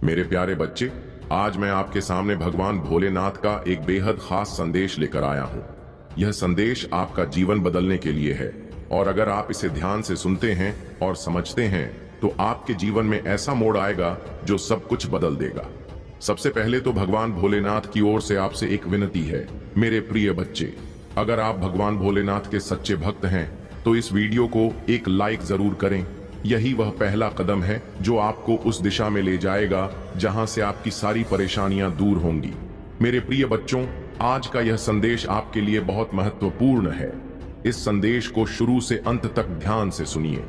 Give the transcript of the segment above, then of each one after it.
मेरे प्यारे बच्चे, आज मैं आपके सामने भगवान भोलेनाथ का एक बेहद खास संदेश लेकर आया हूँ। यह संदेश आपका जीवन बदलने के लिए है और अगर आप इसे ध्यान से सुनते हैं और समझते हैं तो आपके जीवन में ऐसा मोड़ आएगा जो सब कुछ बदल देगा। सबसे पहले तो भगवान भोलेनाथ की ओर से आपसे एक विनती है। मेरे प्रिय बच्चे, अगर आप भगवान भोलेनाथ के सच्चे भक्त हैं तो इस वीडियो को एक लाइक जरूर करें। यही वह पहला कदम है जो आपको उस दिशा में ले जाएगा जहां से आपकी सारी परेशानियां दूर होंगी। मेरे प्रिय बच्चों, आज का यह संदेश आपके लिए बहुत महत्वपूर्ण है। इस संदेश को शुरू से अंत तक ध्यान से सुनिए।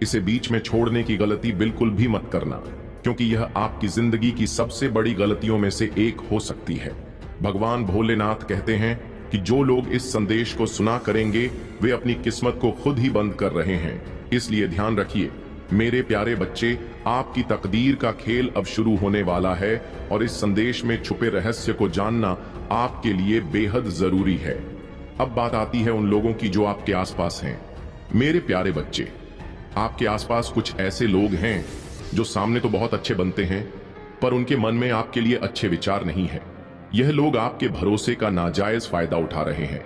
इसे बीच में छोड़ने की गलती बिल्कुल भी मत करना, क्योंकि यह आपकी जिंदगी की सबसे बड़ी गलतियों में से एक हो सकती है। भगवान भोलेनाथ कहते हैं कि जो लोग इस संदेश को सुना करेंगे वे अपनी किस्मत को खुद ही बंद कर रहे हैं। इसलिए ध्यान रखिए मेरे प्यारे बच्चे, आपकी तकदीर का खेल अब शुरू होने वाला है और इस संदेश में छुपे रहस्य को जानना आपके लिए बेहद जरूरी है। अब बात आती है उन लोगों की जो आपके आसपास हैं। मेरे प्यारे बच्चे, आपके आसपास कुछ ऐसे लोग हैं जो सामने तो बहुत अच्छे बनते हैं पर उनके मन में आपके लिए अच्छे विचार नहीं है। यह लोग आपके भरोसे का नाजायज फायदा उठा रहे हैं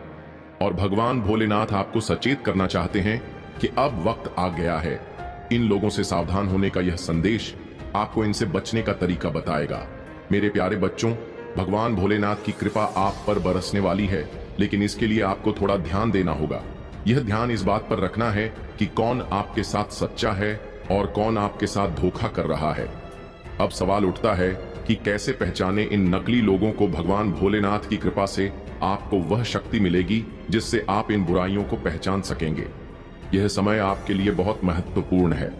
और भगवान भोलेनाथ आपको सचेत करना चाहते हैं कि अब वक्त आ गया है। इन लोगों से सावधान होने का यह संदेश आपको इनसे बचने का तरीका बताएगा। मेरे प्यारे बच्चों, भगवान भोलेनाथ की कृपा आप पर बरसने वाली है, लेकिन इसके लिए आपको थोड़ा ध्यान देना होगा। यह ध्यान इस बात पर रखना है कि कौन आपके साथ सच्चा है और कौन आपके साथ धोखा कर रहा है। अब सवाल उठता है कि कैसे पहचाने इन नकली लोगों को। भगवान भोलेनाथ की कृपा से आपको वह शक्ति मिलेगी जिससे आप इन बुराइयों को पहचान सकेंगे। यह समय आपके लिए बहुत महत्वपूर्ण है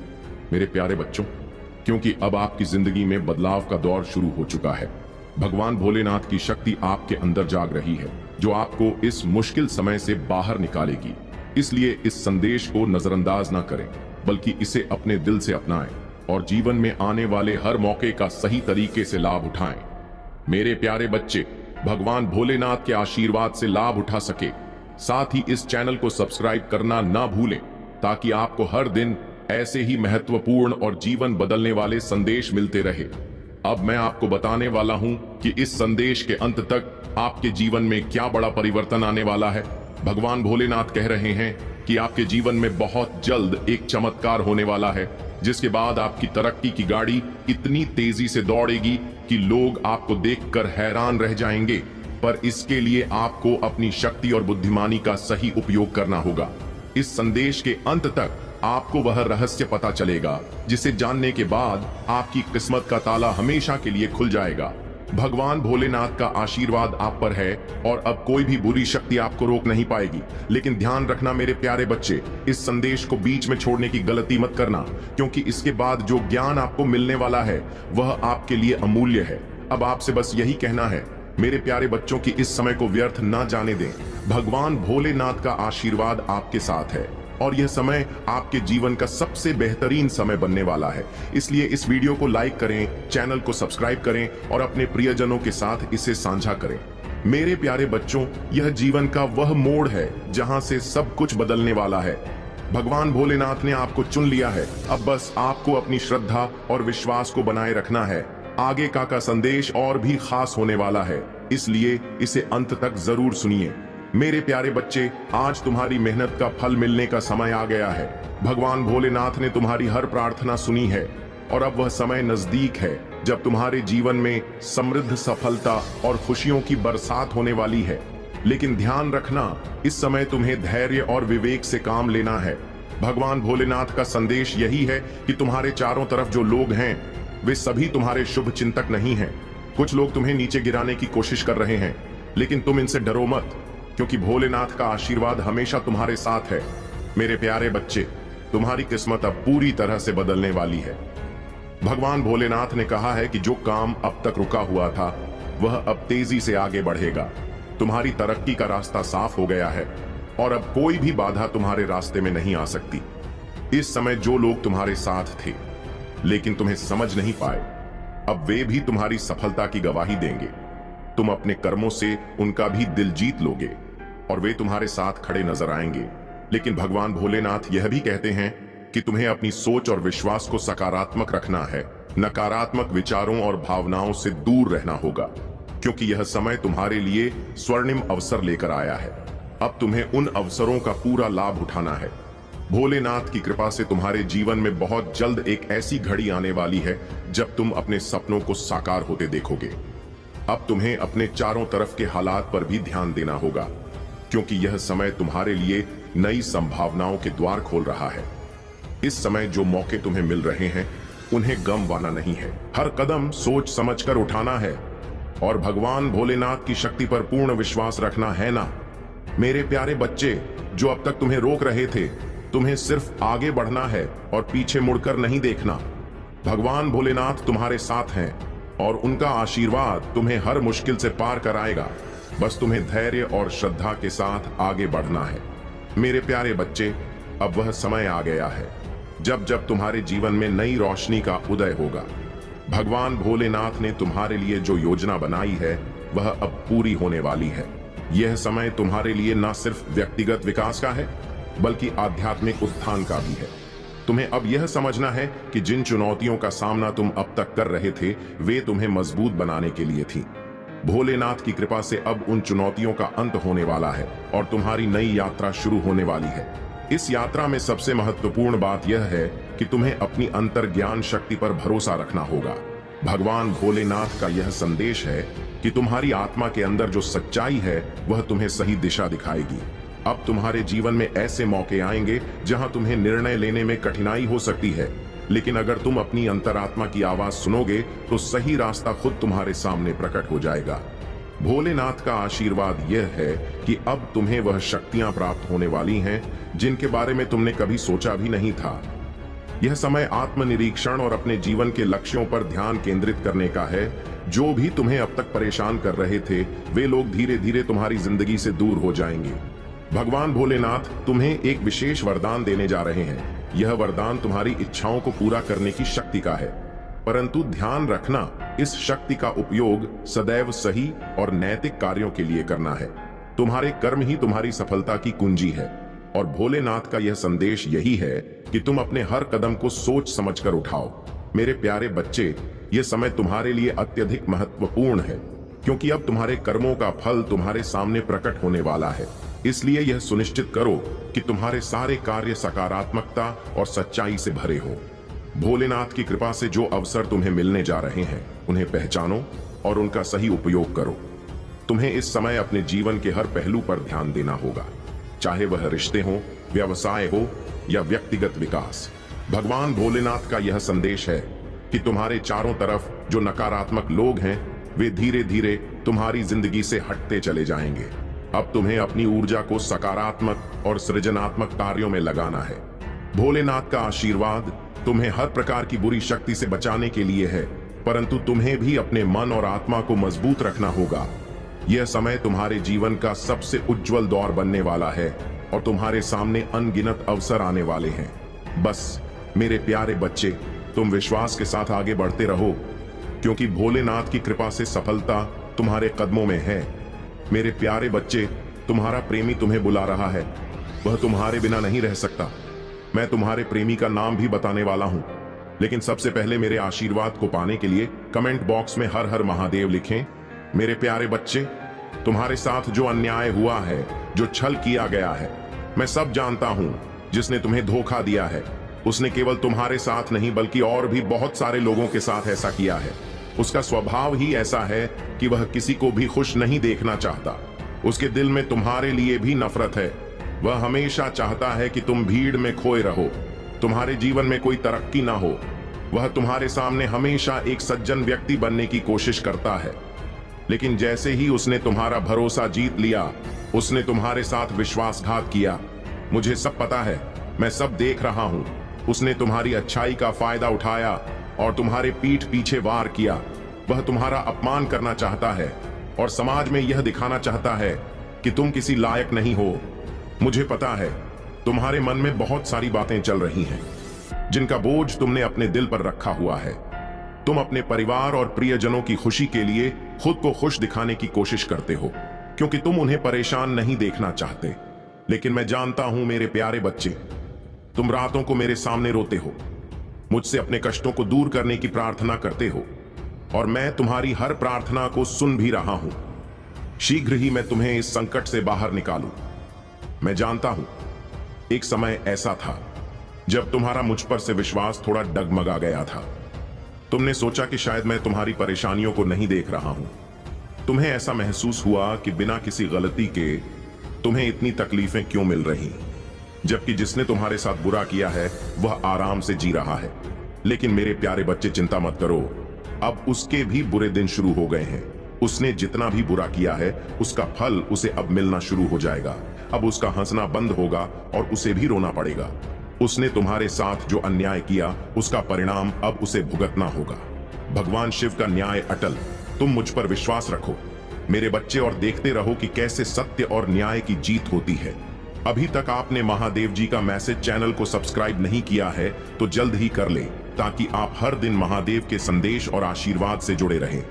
मेरे प्यारे बच्चों, क्योंकि अब आपकी जिंदगी में बदलाव का दौर शुरू हो चुका है। भगवान भोलेनाथ की शक्ति आपके अंदर जाग रही है जो आपको इस मुश्किल समय से बाहर निकालेगी। इसलिए इस संदेश को नजरअंदाज ना करें, बल्कि इसे अपने दिल से अपनाएं और जीवन में आने वाले हर मौके का सही तरीके से लाभ उठाएं। मेरे प्यारे बच्चे, भगवान भोलेनाथ के आशीर्वाद से लाभ उठा सके, साथ ही इस चैनल को सब्सक्राइब करना ना भूलें ताकि आपको हर दिन ऐसे ही महत्वपूर्ण और जीवन बदलने वाले संदेश मिलते रहे। अब मैं आपको बताने वाला हूं कि इस संदेश के अंत तक आपके जीवन में क्या बड़ा परिवर्तन आने वाला है। भगवान भोलेनाथ कह रहे हैं कि आपके जीवन में बहुत जल्द एक चमत्कार होने वाला है, जिसके बाद आपकी तरक्की की गाड़ी इतनी तेजी से दौड़ेगी कि लोग आपको देखकर हैरान रह जाएंगे। पर इसके लिए आपको अपनी शक्ति और बुद्धिमानी का सही उपयोग करना होगा। इस संदेश के अंत तक आपको वह रहस्य पता चलेगा जिसे जानने के बाद आपकी किस्मत का ताला हमेशा के लिए खुल जाएगा। भगवान भोलेनाथ का आशीर्वाद आप पर है और अब कोई भी बुरी शक्ति आपको रोक नहीं पाएगी। लेकिन ध्यान रखना मेरे प्यारे बच्चे, इस संदेश को बीच में छोड़ने की गलती मत करना, क्योंकि इसके बाद जो ज्ञान आपको मिलने वाला है वह आपके लिए अमूल्य है। अब आपसे बस यही कहना है मेरे प्यारे बच्चों की इस समय को व्यर्थ ना जाने दें। भगवान भोलेनाथ का आशीर्वाद आपके साथ है और यह समय आपके जीवन का सबसे बेहतरीन समय बनने वाला है। इसलिए इस वीडियो को लाइक करें, चैनल को सब्सक्राइब करें और अपने प्रियजनों के साथ इसे साझा करें। मेरे प्यारे बच्चों, यह जीवन का वह मोड़ है जहां से सब कुछ बदलने वाला है। भगवान भोलेनाथ ने आपको चुन लिया है। अब बस आपको अपनी श्रद्धा और विश्वास को बनाए रखना है। आगे का संदेश और भी खास होने वाला है, इसलिए इसे अंत तक जरूर सुनिए। मेरे प्यारे बच्चे, आज तुम्हारी मेहनत का फल मिलने का समय आ गया है। भगवान भोलेनाथ ने तुम्हारी हर प्रार्थना सुनी है और अब वह समय नजदीक है जब तुम्हारे जीवन में समृद्ध सफलता और खुशियों की बरसात होने वाली है। लेकिन ध्यान रखना, इस समय तुम्हें धैर्य और विवेक से काम लेना है। भगवान भोलेनाथ का संदेश यही है कि तुम्हारे चारों तरफ जो लोग हैं वे सभी तुम्हारे शुभ चिंतक नहीं हैं। कुछ लोग तुम्हें नीचे गिराने की कोशिश कर रहे हैं, लेकिन तुम इनसे डरो मत, क्योंकि भोलेनाथ का आशीर्वाद हमेशा तुम्हारे साथ है। मेरे प्यारे बच्चे, तुम्हारी किस्मत अब पूरी तरह से बदलने वाली है। भगवान भोलेनाथ ने कहा है कि जो काम अब तक रुका हुआ था वह अब तेजी से आगे बढ़ेगा। तुम्हारी तरक्की का रास्ता साफ हो गया है और अब कोई भी बाधा तुम्हारे रास्ते में नहीं आ सकती। इस समय जो लोग तुम्हारे साथ थे लेकिन तुम्हें समझ नहीं पाए, अब वे भी तुम्हारी सफलता की गवाही देंगे। तुम अपने कर्मों से उनका भी दिल जीत लोगे और वे तुम्हारे साथ खड़े नजर आएंगे। लेकिन भगवान भोलेनाथ यह भी कहते हैं कि तुम्हें अपनी सोच और विश्वास को सकारात्मक रखना है नकारात्मक विचारों और भावनाओं से दूर रहना होगा, क्योंकि यह समय तुम्हारे लिए स्वर्णिम अवसर लेकर आया है। अब तुम्हें उन अवसरों का पूरा लाभ उठाना है। भोलेनाथ की कृपा से तुम्हारे जीवन में बहुत जल्द एक ऐसी घड़ी आने वाली है जब तुम अपने सपनों को साकार होते देखोगे। अब तुम्हें अपने चारों तरफ के हालात पर भी ध्यान देना होगा, क्योंकि यह समय तुम्हारे लिए नई संभावनाओं के द्वार खोल रहा है। इस समय जो मौके तुम्हें मिल रहे हैं उन्हें गमवाना नहीं है। हर कदम सोच समझकर उठाना है और भगवान भोलेनाथ की शक्ति पर पूर्ण विश्वास रखना है ना। मेरे प्यारे बच्चे, जो अब तक तुम्हें रोक रहे थे, तुम्हें सिर्फ आगे बढ़ना है और पीछे मुड़कर नहीं देखना। भगवान भोलेनाथ तुम्हारे साथ हैं और उनका आशीर्वाद तुम्हें हर मुश्किल से पार कराएगा। बस तुम्हें धैर्य और श्रद्धा के साथ आगे बढ़ना है। मेरे प्यारे बच्चे, अब वह समय आ गया है जब जब तुम्हारे जीवन में नई रोशनी का उदय होगा। भगवान भोलेनाथ ने तुम्हारे लिए जो योजना बनाई है वह अब पूरी होने वाली है। यह समय तुम्हारे लिए न सिर्फ व्यक्तिगत विकास का है बल्कि आध्यात्मिक उत्थान का भी है। तुम्हें अब यह समझना है कि जिन चुनौतियों का सामना तुम अब तक कर रहे थे वे तुम्हें मजबूत बनाने के लिए थी। भोलेनाथ की कृपा से अब उन चुनौतियों का अंत होने वाला है और तुम्हारी नई यात्रा शुरू होने वाली है। इस यात्रा में सबसे महत्वपूर्ण बात यह है कि तुम्हें अपनी अंतर्ज्ञान शक्ति पर भरोसा रखना होगा। भगवान भोलेनाथ का यह संदेश है कि तुम्हारी आत्मा के अंदर जो सच्चाई है वह तुम्हें सही दिशा दिखाएगी। अब तुम्हारे जीवन में ऐसे मौके आएंगे जहां तुम्हें निर्णय लेने में कठिनाई हो सकती है, लेकिन अगर तुम अपनी अंतरात्मा की आवाज सुनोगे तो सही रास्ता खुद तुम्हारे सामने प्रकट हो जाएगा। भोलेनाथ का आशीर्वाद यह है कि अब तुम्हें वह शक्तियां प्राप्त होने वाली हैं जिनके बारे में तुमने कभी सोचा भी नहीं था। यह समय आत्मनिरीक्षण और अपने जीवन के लक्ष्यों पर ध्यान केंद्रित करने का है। जो भी तुम्हें अब तक परेशान कर रहे थे वे लोग धीरे धीरे तुम्हारी जिंदगी से दूर हो जाएंगे। भगवान भोलेनाथ तुम्हें एक विशेष वरदान देने जा रहे हैं। यह वरदान तुम्हारी इच्छाओं को पूरा करने की शक्ति का है, परंतु ध्यान रखना, इस शक्ति का उपयोग सदैव सही और नैतिक कार्यों के लिए करना है। तुम्हारे कर्म ही तुम्हारी सफलता की कुंजी है और भोलेनाथ का यह संदेश यही है कि तुम अपने हर कदम को सोच समझकर उठाओ। मेरे प्यारे बच्चे, यह समय तुम्हारे लिए अत्यधिक महत्वपूर्ण है, क्योंकि अब तुम्हारे कर्मों का फल तुम्हारे सामने प्रकट होने वाला है। इसलिए यह सुनिश्चित करो कि तुम्हारे सारे कार्य सकारात्मकता और सच्चाई से भरे हो। भोलेनाथ की कृपा से जो अवसर तुम्हें मिलने जा रहे हैं उन्हें पहचानो और उनका सही उपयोग करो। तुम्हें इस समय अपने जीवन के हर पहलू पर ध्यान देना होगा, चाहे वह रिश्ते हो, व्यवसाय हो या व्यक्तिगत विकास। भगवान भोलेनाथ का यह संदेश है कि तुम्हारे चारों तरफ जो नकारात्मक लोग हैं वे धीरे धीरे तुम्हारी जिंदगी से हटते चले जाएंगे। अब तुम्हें अपनी ऊर्जा को सकारात्मक और सृजनात्मक कार्यों में लगाना है। भोलेनाथ का आशीर्वाद तुम्हें हर प्रकार की बुरी शक्ति से बचाने के लिए है, परंतु तुम्हें भी अपने मन और आत्मा को मजबूत रखना होगा। यह समय तुम्हारे जीवन का सबसे उज्जवल दौर बनने वाला है और तुम्हारे सामने अनगिनत अवसर आने वाले हैं। बस मेरे प्यारे बच्चे, तुम विश्वास के साथ आगे बढ़ते रहो, क्योंकि भोलेनाथ की कृपा से सफलता तुम्हारे कदमों में है। मेरे प्यारे बच्चे, तुम्हारा प्रेमी तुम्हें बुला रहा है। वह तुम्हारे बिना नहीं रह सकता। मैं तुम्हारे प्रेमी का नाम भी बताने वाला हूं, लेकिन सबसे पहले मेरे आशीर्वाद को पाने के लिए कमेंट बॉक्स में हर हर महादेव लिखें। मेरे प्यारे बच्चे, तुम्हारे साथ जो अन्याय हुआ है, जो छल किया गया है, मैं सब जानता हूं। जिसने तुम्हें धोखा दिया है उसने केवल तुम्हारे साथ नहीं बल्कि और भी बहुत सारे लोगों के साथ ऐसा किया है। उसका स्वभाव ही ऐसा है कि वह किसी को भी खुश नहीं देखना चाहता। उसके दिल में तुम्हारे लिए भी नफरत है। वह हमेशा चाहता है कि तुम भीड़ में खोए रहो, तुम्हारे जीवन में कोई तरक्की ना हो। वह तुम्हारे सामने हमेशा एक सज्जन व्यक्ति बनने की कोशिश करता है, लेकिन जैसे ही उसने तुम्हारा भरोसा जीत लिया, उसने तुम्हारे साथ विश्वासघात किया। मुझे सब पता है, मैं सब देख रहा हूं। उसने तुम्हारी अच्छाई का फायदा उठाया और तुम्हारे पीठ पीछे वार किया। वह तुम्हारा अपमान करना चाहता है और समाज में यह दिखाना चाहता है कि तुम किसी लायक नहीं हो। मुझे पता है तुम्हारे मन में बहुत सारी बातें चल रही हैं जिनका बोझ तुमने अपने दिल पर रखा हुआ है। तुम अपने परिवार और प्रियजनों की खुशी के लिए खुद को खुश दिखाने की कोशिश करते हो, क्योंकि तुम उन्हें परेशान नहीं देखना चाहते। लेकिन मैं जानता हूं मेरे प्यारे बच्चे, तुम रातों को मेरे सामने रोते हो, मुझसे अपने कष्टों को दूर करने की प्रार्थना करते हो और मैं तुम्हारी हर प्रार्थना को सुन भी रहा हूं। शीघ्र ही मैं तुम्हें इस संकट से बाहर निकालूं। मैं जानता हूं, एक समय ऐसा था जब तुम्हारा मुझ पर से विश्वास थोड़ा डगमगा गया था। तुमने सोचा कि शायद मैं तुम्हारी परेशानियों को नहीं देख रहा हूं। तुम्हें ऐसा महसूस हुआ कि बिना किसी गलती के तुम्हें इतनी तकलीफें क्यों मिल रही, जबकि जिसने तुम्हारे साथ बुरा किया है वह आराम से जी रहा है। लेकिन मेरे प्यारे बच्चे, चिंता मत करो, अब उसके भी बुरे दिन शुरू हो गए हैं। उसने जितना भी बुरा किया है उसका फल उसे अब मिलना शुरू हो जाएगा। अब उसका हंसना बंद होगा और उसे भी रोना पड़ेगा। उसने तुम्हारे साथ जो अन्याय किया उसका परिणाम अब उसे भुगतना होगा। भगवान शिव का न्याय अटल। तुम मुझ पर विश्वास रखो मेरे बच्चे और देखते रहो कि कैसे सत्य और न्याय की जीत होती है। अभी तक आपने महादेव जी का मैसेज चैनल को सब्सक्राइब नहीं किया है तो जल्द ही कर ले, ताकि आप हर दिन महादेव के संदेश और आशीर्वाद से जुड़े रहें।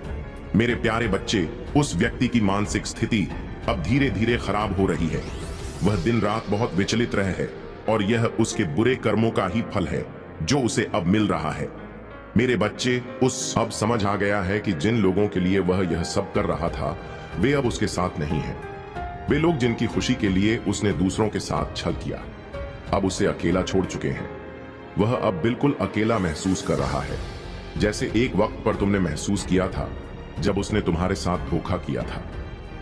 मेरे प्यारे बच्चे, उस व्यक्ति की मानसिक स्थिति अब धीरे धीरे खराब हो रही है। वह दिन रात बहुत विचलित रहे है और यह उसके बुरे कर्मों का ही फल है जो उसे अब मिल रहा है। मेरे बच्चे, उस अब समझ आ गया है कि जिन लोगों के लिए वह यह सब कर रहा था वे अब उसके साथ नहीं हैं। वे लोग जिनकी खुशी के लिए उसने दूसरों के साथ छल किया अब उसे अकेला छोड़ चुके हैं। वह अब बिल्कुल अकेला महसूस कर रहा है, जैसे एक वक्त पर तुमने महसूस किया था जब उसने तुम्हारे साथ धोखा किया था।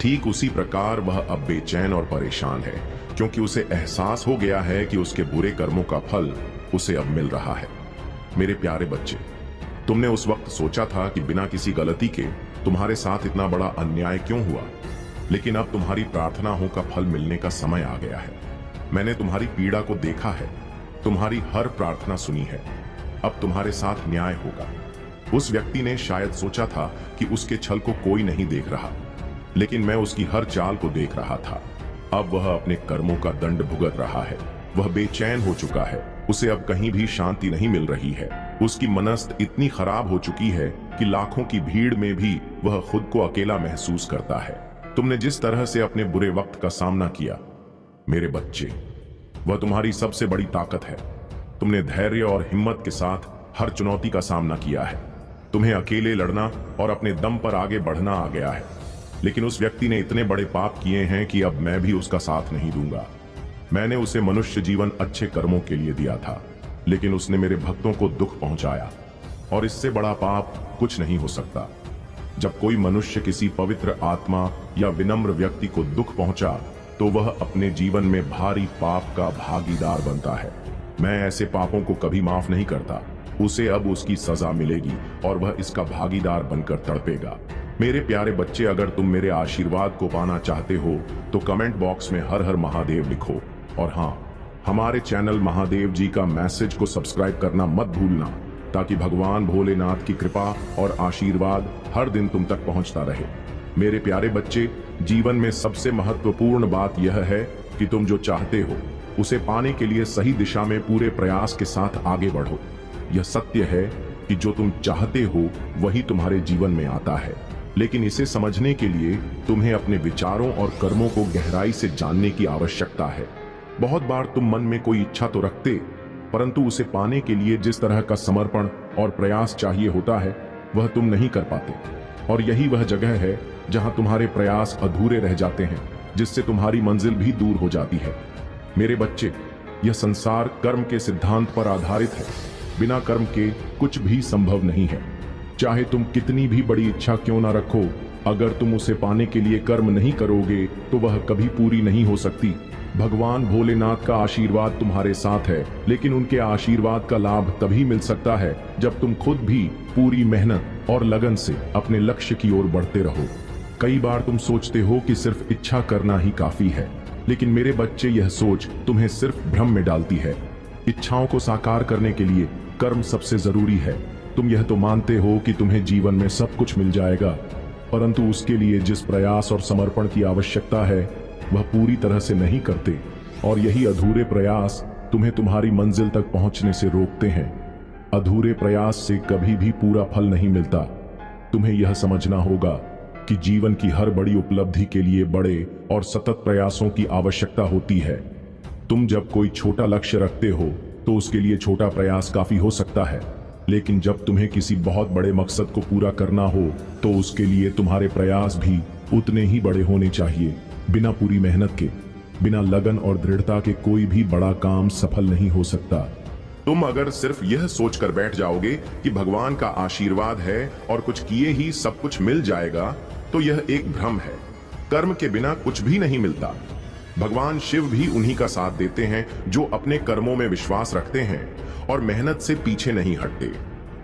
ठीक उसी प्रकार वह अब बेचैन और परेशान है, क्योंकि उसे एहसास हो गया है कि उसके बुरे कर्मों का फल उसे अब मिल रहा है। मेरे प्यारे बच्चे, तुमने उस वक्त सोचा था कि बिना किसी गलती के तुम्हारे साथ इतना बड़ा अन्याय क्यों हुआ, लेकिन अब तुम्हारी प्रार्थनाओं का फल मिलने का समय आ गया है। मैंने तुम्हारी पीड़ा को देखा है, तुम्हारी हर प्रार्थना सुनी है। अब तुम्हारे साथ न्याय होगा। उस व्यक्ति ने शायद सोचा था कि उसके छल को कोई नहीं देख रहा, लेकिन मैं उसकी हर चाल को देख रहा था। अब वह अपने कर्मों का दंड भुगत रहा है। वह बेचैन हो चुका है, उसे अब कहीं भी शांति नहीं मिल रही है। उसकी मनस्त इतनी खराब हो चुकी है कि लाखों की भीड़ में भी वह खुद को अकेला महसूस करता है। तुमने जिस तरह से अपने बुरे वक्त का सामना किया मेरे बच्चे, वह तुम्हारी सबसे बड़ी ताकत है। तुमने धैर्य और हिम्मत के साथ हर चुनौती का सामना किया है। तुम्हें अकेले लड़ना और अपने दम पर आगे बढ़ना आ गया है। लेकिन उस व्यक्ति ने इतने बड़े पाप किए हैं कि अब मैं भी उसका साथ नहीं दूंगा। मैंने उसे मनुष्य जीवन अच्छे कर्मों के लिए दिया था, लेकिन उसने मेरे भक्तों को दुख पहुंचाया, और इससे बड़ा पाप कुछ नहीं हो सकता। जब कोई मनुष्य किसी पवित्र आत्मा या विनम्र व्यक्ति को दुख पहुंचा तो वह अपने जीवन में भारी पाप का भागीदार बनता है। मैं ऐसे पापों को कभी माफ नहीं करता। उसे अब उसकी सजा मिलेगी और वह इसका भागीदार बनकर तड़पेगा। मेरे प्यारे बच्चे, अगर तुम मेरे आशीर्वाद को पाना चाहते हो तो कमेंट बॉक्स में हर हर महादेव लिखो, और हाँ, हमारे चैनल महादेव जी का मैसेज को सब्सक्राइब करना मत भूलना, ताकि भगवान भोलेनाथ की कृपा और आशीर्वाद हर दिन तुम तक पहुंचता रहे। मेरे प्यारे बच्चे, जीवन में सबसे महत्वपूर्ण बात यह है कि तुम जो चाहते हो उसे पाने के लिए सही दिशा में पूरे प्रयास के साथ आगे बढ़ो। यह सत्य है कि जो तुम चाहते हो वही तुम्हारे जीवन में आता है, लेकिन इसे समझने के लिए तुम्हें अपने विचारों और कर्मों को गहराई से जानने की आवश्यकता है। बहुत बार तुम मन में कोई इच्छा तो रखते, परंतु उसे पाने के लिए जिस तरह का समर्पण और प्रयास चाहिए होता है वह तुम नहीं कर पाते, और यही वह जगह है जहां तुम्हारे प्रयास अधूरे रह जाते हैं, जिससे तुम्हारी मंजिल भी दूर हो जाती है। मेरे बच्चे, यह संसार कर्म के सिद्धांत पर आधारित है। बिना कर्म के कुछ भी संभव नहीं है। चाहे तुम कितनी भी बड़ी इच्छा क्यों ना रखो, अगर तुम उसे पाने के लिए कर्म नहीं करोगे तो वह कभी पूरी नहीं हो सकती। भगवान भोलेनाथ का आशीर्वाद तुम्हारे साथ है, लेकिन उनके आशीर्वाद का लाभ तभी मिल सकता है जब तुम खुद भी पूरी मेहनत और लगन से अपने लक्ष्य की ओर बढ़ते रहो। कई बार तुम सोचते हो कि सिर्फ इच्छा करना ही काफी है, लेकिन मेरे बच्चे, यह सोच तुम्हें सिर्फ भ्रम में डालती है। इच्छाओं को साकार करने के लिए कर्म सबसे जरूरी है। तुम यह तो मानते हो कि तुम्हें जीवन में सब कुछ मिल जाएगा, परंतु उसके लिए जिस प्रयास और समर्पण की आवश्यकता है वह पूरी तरह से नहीं करते, और यही अधूरे प्रयास तुम्हें तुम्हारी मंजिल तक पहुंचने से रोकते हैं। अधूरे प्रयास से कभी भी पूरा फल नहीं मिलता। तुम्हें यह समझना होगा कि जीवन की हर बड़ी उपलब्धि के लिए बड़े और सतत प्रयासों की आवश्यकता होती है। तुम जब कोई छोटा लक्ष्य रखते हो तो उसके लिए छोटा प्रयास काफी हो सकता है, लेकिन जब तुम्हें किसी बहुत बड़े मकसद को पूरा करना हो तो उसके लिए तुम्हारे प्रयास भी उतने ही बड़े होने चाहिए। बिना पूरी मेहनत के, बिना लगन और दृढ़ता के कोई भी बड़ा काम सफल नहीं हो सकता। तुम अगर सिर्फ यह सोचकर बैठ जाओगे कि भगवान का आशीर्वाद है और कुछ किए ही सब कुछ मिल जाएगा, तो यह एक भ्रम है। कर्म के बिना कुछ भी नहीं मिलता। भगवान शिव भी उन्हीं का साथ देते हैं जो अपने कर्मों में विश्वास रखते हैं और मेहनत से पीछे नहीं हटते।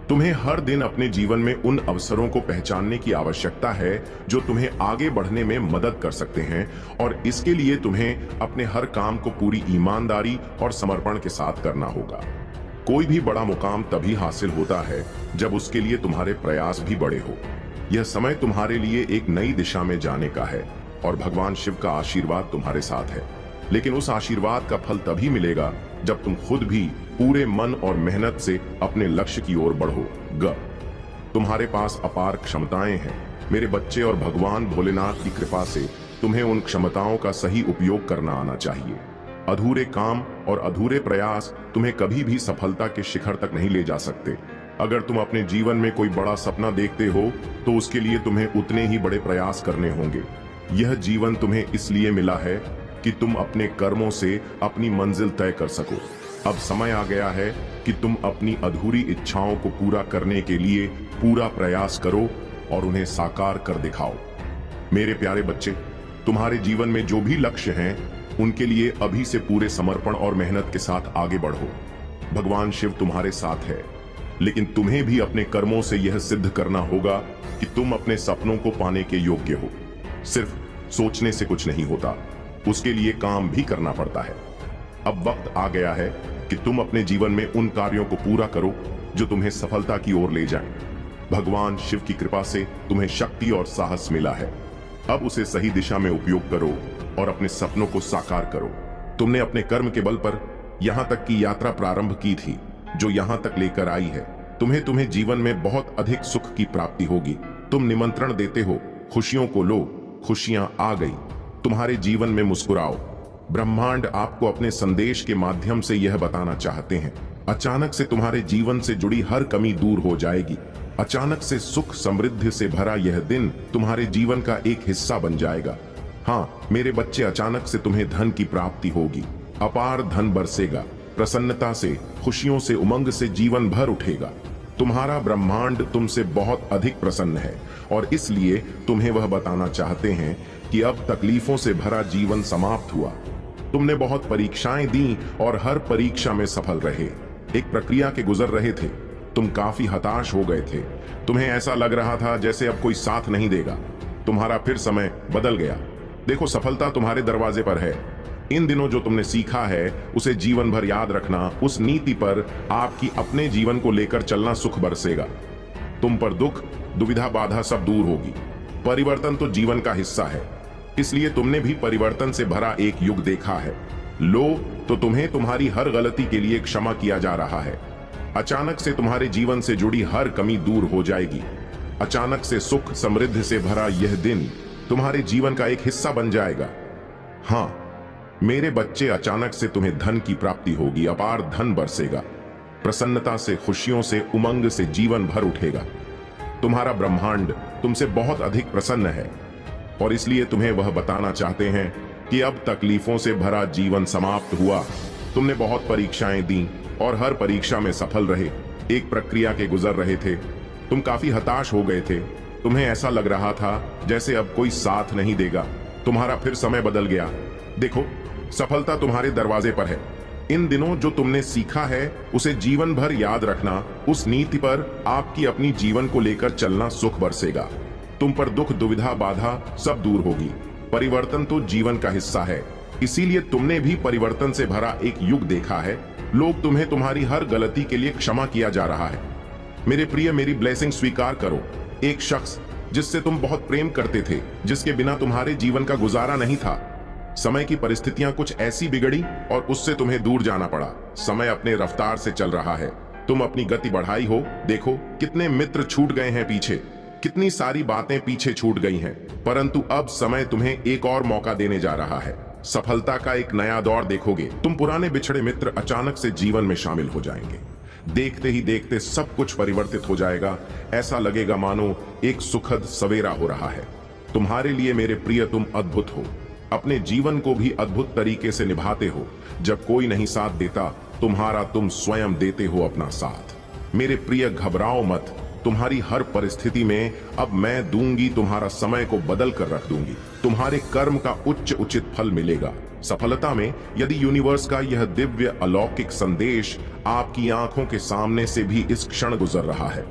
तुम्हें हर दिन अपने जीवन में उन अवसरों को पहचानने की आवश्यकता है जो तुम्हें आगे बढ़ने में मदद कर सकते हैं, और इसके लिए तुम्हें अपने हर काम को पूरी ईमानदारी और समर्पण के साथ करना होगा। कोई भी बड़ा मुकाम तभी हासिल होता है जब उसके लिए तुम्हारे प्रयास भी बड़े हो। यह समय तुम्हारे लिए एक नई दिशा में जाने का है और भगवान शिव का आशीर्वाद तुम्हारे साथ है। लेकिन उस आशीर्वाद का फल तभी मिलेगा जब तुम खुद भी पूरे मन और मेहनत से अपने लक्ष्य की ओर बढ़ोगे। तुम्हारे पास अपार क्षमताएं हैं मेरे बच्चे, और भगवान भोलेनाथ की कृपा से तुम्हें उन क्षमताओं का सही उपयोग करना आना चाहिए। अधूरे काम और अधूरे प्रयास तुम्हें कभी भी सफलता के शिखर तक नहीं ले जा सकते। अगर तुम अपने जीवन में कोई बड़ा सपना देखते हो तो उसके लिए तुम्हें उतने ही बड़े प्रयास करने होंगे। यह जीवन तुम्हें इसलिए मिला है कि तुम अपने कर्मों से अपनी मंजिल तय कर सको। अब समय आ गया है कि तुम अपनी अधूरी इच्छाओं को पूरा करने के लिए पूरा प्रयास करो और उन्हें साकार कर दिखाओ। मेरे प्यारे बच्चे, तुम्हारे जीवन में जो भी लक्ष्य हैं उनके लिए अभी से पूरे समर्पण और मेहनत के साथ आगे बढ़ो। भगवान शिव तुम्हारे साथ है, लेकिन तुम्हें भी अपने कर्मों से यह सिद्ध करना होगा कि तुम अपने सपनों को पाने के योग्य हो। सिर्फ सोचने से कुछ नहीं होता, उसके लिए काम भी करना पड़ता है। अब वक्त आ गया है कि तुम अपने जीवन में उन कार्यों को पूरा करो जो तुम्हें सफलता की ओर ले जाएं। भगवान शिव की कृपा से तुम्हें शक्ति और साहस मिला है। अब उसे सही दिशा में उपयोग करो और अपने सपनों को साकार करो। तुमने अपने कर्म के बल पर यहाँ तक की यात्रा प्रारंभ की थी जो यहाँ तक लेकर आई है। तुम्हें जीवन में बहुत अधिक सुख की प्राप्ति होगी। तुम निमंत्रण देते हो, खुशियों को लो, खुशियां आ गई। तुम्हारे जीवन में मुस्कुराओ। ब्रह्मांड आपको अपने संदेश के माध्यम से यह बताना चाहते हैं। अचानक से तुम्हारे जीवन से जुड़ी हर कमी दूर हो जाएगी। अचानक से सुख समृद्धि से भरा यह दिन तुम्हारे जीवन का एक हिस्सा बन जाएगा। हाँ मेरे बच्चे, अचानक से तुम्हें धन की प्राप्ति होगी। अपार धन बरसेगा। प्रसन्नता से, खुशियों से, उमंग से जीवन भर उठेगा। तुम्हारा ब्रह्मांड तुमसे बहुत अधिक प्रसन्न है और इसलिए तुम्हें वह बताना चाहते हैं कि अब तकलीफों से भरा जीवन समाप्त हुआ। तुमने बहुत परीक्षाएं दी और हर परीक्षा में सफल रहे। एक प्रक्रिया के गुजर रहे थे। तुम काफी हताश हो गए थे। तुम्हें ऐसा लग रहा था जैसे अब कोई साथ नहीं देगा। तुम्हारा फिर समय बदल गया। देखो, सफलता तुम्हारे दरवाजे पर है। इन दिनों जो तुमने सीखा है उसे जीवन भर याद रखना। उस नीति पर आपकी अपने जीवन को लेकर चलना सुख बरसेगा। तुम पर दुख, दुविधा, बाधा सब दूर होगी। परिवर्तन तो जीवन का हिस्सा है, इसलिए तुमने भी परिवर्तन से भरा एक युग देखा है। लो तो तुम्हें तुम्हारी हर गलती के लिए क्षमा किया जा रहा है। अचानक से तुम्हारे जीवन से जुड़ी हर कमी दूर हो जाएगी। अचानक से सुख समृद्धि से भरा यह दिन तुम्हारे जीवन का एक हिस्सा बन जाएगा। हाँ मेरे बच्चे, अचानक से तुम्हें धन की प्राप्ति होगी। अपार धन बरसेगा। प्रसन्नता से, खुशियों से, उमंग से जीवन भर उठेगा। तुम्हारा ब्रह्मांड तुमसे बहुत अधिक प्रसन्न है और इसलिए तुम्हें वह बताना चाहते हैं कि अब तकलीफों से भरा जीवन समाप्त हुआ। तुमने बहुत परीक्षाएं दी और हर परीक्षा में सफल रहे। एक प्रक्रिया के गुजर रहे थे। तुम काफी हताश हो गए थे। तुम्हें ऐसा लग रहा था जैसे अब कोई साथ नहीं देगा। तुम्हारा फिर समय बदल गया। देखो, सफलता तुम्हारे दरवाजे पर है। इन दिनों जो तुमने सीखा है उसे जीवन भर याद रखना। उस नीति पर आपकी अपनी जीवन को लेकर चलना सुख बरसेगा। तुम पर दुख, दुविधा, बाधा सब दूर होगी। परिवर्तन तो जीवन का हिस्सा है, इसीलिए तुमने भी परिवर्तन से भरा एक युग देखा है। लोग तुम्हें तुम्हारी हर गलती के लिए क्षमा किया जा रहा है। मेरे प्रिय, मेरी ब्लेसिंग स्वीकार करो। एक शख्स जिससे तुम बहुत प्रेम करते थे, जिसके बिना तुम्हारे जीवन का गुजारा नहीं था, समय की परिस्थितियां कुछ ऐसी बिगड़ी और उससे तुम्हें दूर जाना पड़ा। समय अपने रफ्तार से चल रहा है। तुम अपनी गति बढ़ाई हो। देखो कितने मित्र छूट गए हैं पीछे, कितनी सारी बातें पीछे छूट गई हैं, परंतु अब समय तुम्हें एक और मौका देने जा रहा है। सफलता का एक नया दौर देखोगे। तुम पुराने बिछड़े मित्र अचानक से जीवन में शामिल हो जाएंगे। देखते ही देखते सब कुछ परिवर्तित हो जाएगा। ऐसा लगेगा मानो एक सुखद सवेरा हो रहा है। तुम्हारे लिए मेरे प्रिय तुम अद्भुत हो। अपने जीवन को भी अद्भुत तरीके से निभाते हो। जब कोई नहीं साथ देता, तुम्हारा तुम स्वयं देते हो अपना साथ। मेरे प्रिय घबराओ मत। तुम्हारी हर परिस्थिति में अब मैं दूंगी, तुम्हारा समय को बदल कर रख दूंगी। तुम्हारे कर्म का उचित फल मिलेगा। सफलता में यदि यूनिवर्स का यह दिव्य अलौकिक संदेश आपकी आंखों के सामने से भी इस क्षण गुजर रहा है,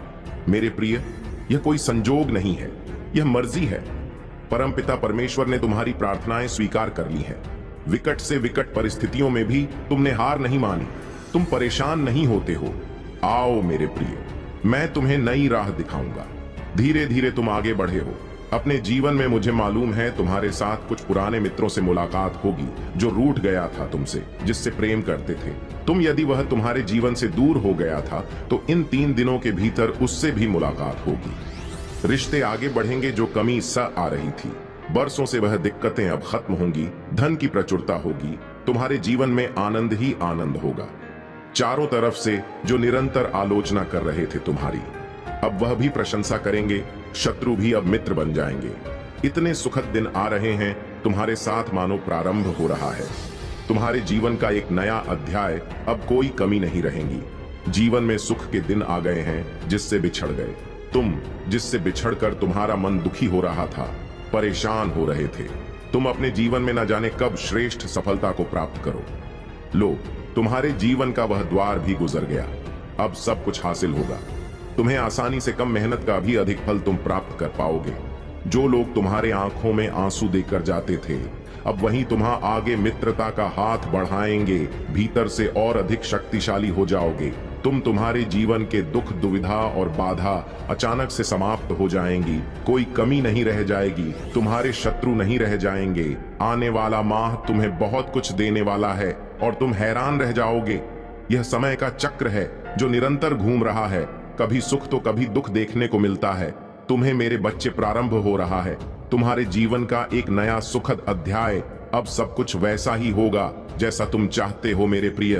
मेरे प्रिय, यह कोई संजोग नहीं है, यह मर्जी है। परमपिता परमेश्वर ने तुम्हारी प्रार्थनाएं स्वीकार कर ली हैं। विकट से विकट परिस्थितियों में भी तुमने हार नहीं मानी। तुम परेशान नहीं होते हो। आओ मेरे प्रिय, मैं तुम्हें नई राह दिखाऊंगा। धीरे धीरे तुम आगे बढ़े हो। अपने जीवन में मुझे मालूम है तुम्हारे साथ कुछ पुराने मित्रों से मुलाकात होगी जो रूठ गया था तुमसे, जिससे प्रेम करते थे तुम। यदि वह तुम्हारे जीवन से दूर हो गया था तो इन 3 दिनों के भीतर उससे भी मुलाकात होगी। रिश्ते आगे बढ़ेंगे, जो कमी सा आ रही थी। बरसों से वह दिक्कतें अब खत्म होंगी। धन की प्रचुरता होगी। तुम्हारे जीवन में आनंद ही आनंद होगा। चारों तरफ से जो निरंतर आलोचना कर रहे थे तुम्हारी, अब वह भी प्रशंसा करेंगे। शत्रु भी अब मित्र बन जाएंगे। इतने सुखद दिन आ रहे हैं तुम्हारे साथ, मानो प्रारंभ हो रहा है। तुम्हारे जीवन का एक नया अध्याय। अब कोई कमी नहीं रहेगी। जीवन में सुख के दिन आ गए हैं जिससे बिछड़ गए तुम, जिससे बिछड़कर तुम्हारा मन दुखी हो रहा था, परेशान हो रहे थे। तुम अपने जीवन में न जाने कब श्रेष्ठ सफलता को प्राप्त करो। लो, तुम्हारे जीवन का वह द्वार भी गुजर गया। अब सब कुछ हासिल होगा। तुम्हें आसानी से कम मेहनत का भी अधिक फल तुम प्राप्त कर पाओगे। जो लोग तुम्हारे आंखों में आंसू देकर जाते थे, अब वहीं तुम्हां आगे मित्रता का हाथ बढ़ाएंगे। भीतर से और अधिक शक्तिशाली हो जाओगे तुम। तुम्हारे जीवन के दुख, दुविधा और बाधा अचानक से समाप्त हो जाएंगी। कोई कमी नहीं रह जाएगी। तुम्हारे शत्रु नहीं रह जाएंगे। आने वाला माह तुम्हें बहुत कुछ देने वाला है और तुम हैरान रह जाओगे। यह समय का चक्र है जो निरंतर घूम रहा है। कभी सुख तो कभी दुख देखने को मिलता है। तुम्हें मेरे बच्चे प्रारंभ हो रहा है तुम्हारे जीवन का एक नया सुखद अध्याय। अब सब कुछ वैसा ही होगा जैसा तुम चाहते हो मेरे प्रिय।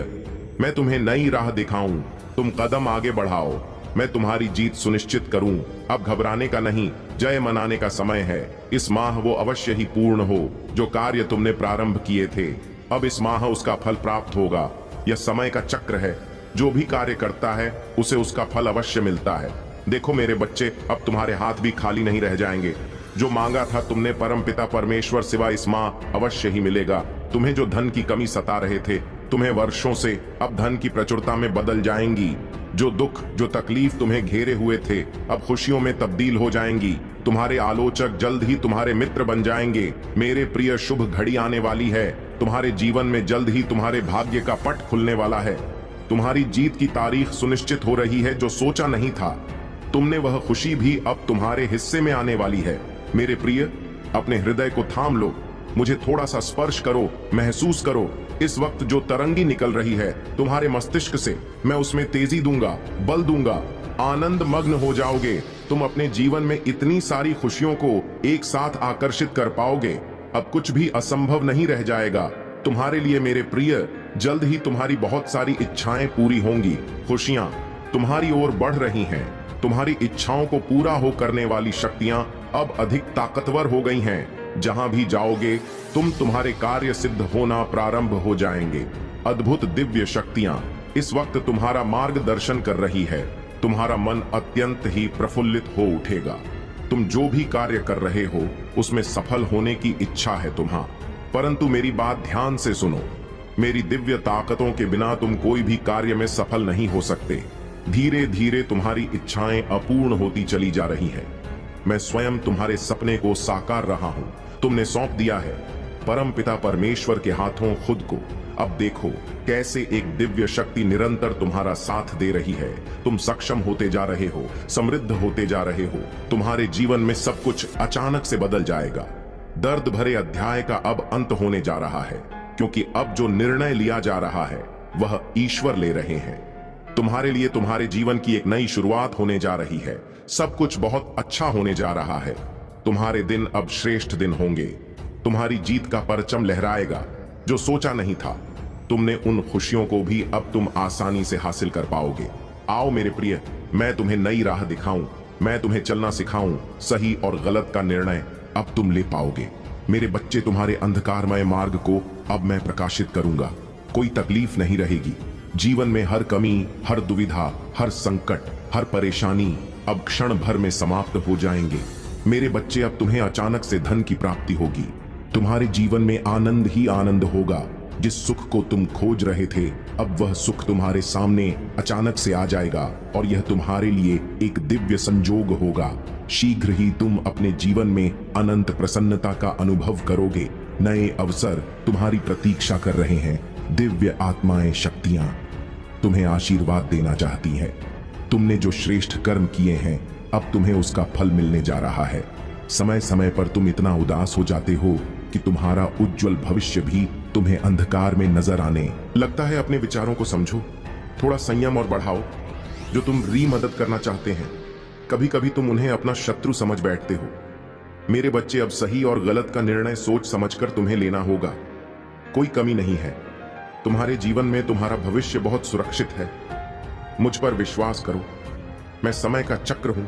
मैं तुम्हें नई राह दिखाऊं, तुम कदम आगे बढ़ाओ। मैं तुम्हारी जीत सुनिश्चित करूं। अब घबराने का नहीं, जय मनाने का समय है। इस माह वो अवश्य ही पूर्ण हो जो कार्य तुमने प्रारंभ किए थे। अब इस माह उसका फल प्राप्त होगा। यह समय का चक्र है। जो भी कार्य करता है उसे उसका फल अवश्य मिलता है। देखो मेरे बच्चे, अब तुम्हारे हाथ भी खाली नहीं रह जाएंगे। जो मांगा था तुमने परमपिता परमेश्वर सिवा इस माह अवश्य ही मिलेगा। तुम्हें जो धन की कमी सता रहे थे, तुम्हें वर्षों से अब धन की प्रचुरता में बदल जाएंगी। जो दुख, जो तकलीफ तुम्हें घेरे हुए थे, अब खुशियों में तब्दील हो जाएंगी। तुम्हारे आलोचक जल्द ही तुम्हारे मित्र बन जाएंगे। मेरे प्रिय, शुभ घड़ी आने वाली है। तुम्हारे जीवन में जल्द ही तुम्हारे भाग्य का पट खुलने वाला है। तुम्हारी जीत की तारीख सुनिश्चित हो रही है। जो सोचा नहीं था तुमने, वह खुशी भी अब तुम्हारे हिस्से में आने वाली है। मेरे प्रिय, अपने हृदय को थाम लो। मुझे थोड़ा सा स्पर्श करो, महसूस करो। इस वक्त जो तरंगी निकल रही है तुम्हारे मस्तिष्क से, मैं उसमें तेजी दूंगा, बल दूंगा। आनंद मग्न हो जाओगे। तुम अपने जीवन में इतनी सारी खुशियों को एक साथ आकर्षित कर पाओगे। अब कुछ भी असंभव नहीं रह जाएगा तुम्हारे लिए मेरे प्रिय। जल्द ही तुम्हारी बहुत सारी इच्छाएं पूरी होंगी। खुशियां तुम्हारी ओर बढ़ रही हैं। तुम्हारी इच्छाओं को पूरा हो करने वाली शक्तियां अब अधिक ताकतवर हो गई हैं। जहां भी जाओगे तुम, तुम्हारे कार्य सिद्ध होना प्रारंभ हो जाएंगे। अद्भुत दिव्य शक्तियां इस वक्त तुम्हारा मार्गदर्शन कर रही है। तुम्हारा मन अत्यंत ही प्रफुल्लित हो उठेगा। तुम जो भी कार्य कर रहे हो उसमें सफल होने की इच्छा है तुम्हां। परंतु मेरी बात ध्यान से सुनो। मेरी दिव्य ताकतों के बिना तुम कोई भी कार्य में सफल नहीं हो सकते। धीरे धीरे तुम्हारी इच्छाएं अपूर्ण होती चली जा रही हैं। मैं स्वयं तुम्हारे सपने को साकार रहा हूं। तुमने सौंप दिया है परम पिता परमेश्वर के हाथों खुद को। अब देखो कैसे एक दिव्य शक्ति निरंतर तुम्हारा साथ दे रही है। तुम सक्षम होते जा रहे हो, समृद्ध होते जा रहे हो। तुम्हारे जीवन में सब कुछ अचानक से बदल जाएगा। दर्द भरे अध्याय का अब अंत होने जा रहा है, क्योंकि अब जो निर्णय लिया जा रहा है वह ईश्वर ले रहे हैं। तुम्हारे लिए तुम्हारे जीवन की एक नई शुरुआत होने जा रही है। सब कुछ बहुत अच्छा होने जा रहा है। तुम्हारे दिन अब श्रेष्ठ दिन होंगे। तुम्हारी जीत का परचम लहराएगा जो सोचा नहीं था। तुमने उन खुशियों को भी अब तुम आसानी से हासिल कर पाओगे। आओ मेरे प्रिय, मैं तुम्हें नई राह दिखाऊं, मैं तुम्हें चलना सिखाऊं। सही और गलत का निर्णय अब तुम ले पाओगे। मेरे बच्चे, तुम्हारे अंधकारमय मार्ग को अब मैं प्रकाशित करूंगा। कोई तकलीफ नहीं रहेगी। जीवन में हर कमी, हर दुविधा, हर संकट, हर परेशानी अब क्षण भर में समाप्त हो जाएंगे। मेरे बच्चे, अब तुम्हें अचानक से धन की प्राप्ति होगी। तुम्हारे जीवन में आनंद ही आनंद होगा। जिस सुख को तुम खोज रहे थे, अब वह सुख तुम्हारे सामने अचानक से आ जाएगा और यह तुम्हारे लिए एक दिव्य संजोग होगा। शीघ्र ही तुम अपने जीवन में अनंत प्रसन्नता का अनुभव करोगे। नए अवसर तुम्हारी प्रतीक्षा कर रहे हैं। दिव्य आत्माएं, शक्तियां तुम्हें आशीर्वाद देना चाहती हैं। तुमने जो श्रेष्ठ कर्म किए हैं, अब तुम्हें उसका फल मिलने जा रहा है। समय समय पर तुम इतना उदास हो जाते हो कि तुम्हारा उज्जवल भविष्य भी तुम्हें अंधकार में नजर आने लगता है। अपने विचारों को समझो, थोड़ा संयम और बढ़ाओ। जो तुम मदद करना चाहते हैं, कभी कभी तुम उन्हें अपना शत्रु समझ बैठते हो। मेरे बच्चे, अब सही और गलत का निर्णय सोच समझकर तुम्हें लेना होगा। कोई कमी नहीं है। तुम्हारे जीवन में तुम्हारा भविष्य बहुत सुरक्षित है। मुझ पर विश्वास करो। मैं समय का चक्र हूं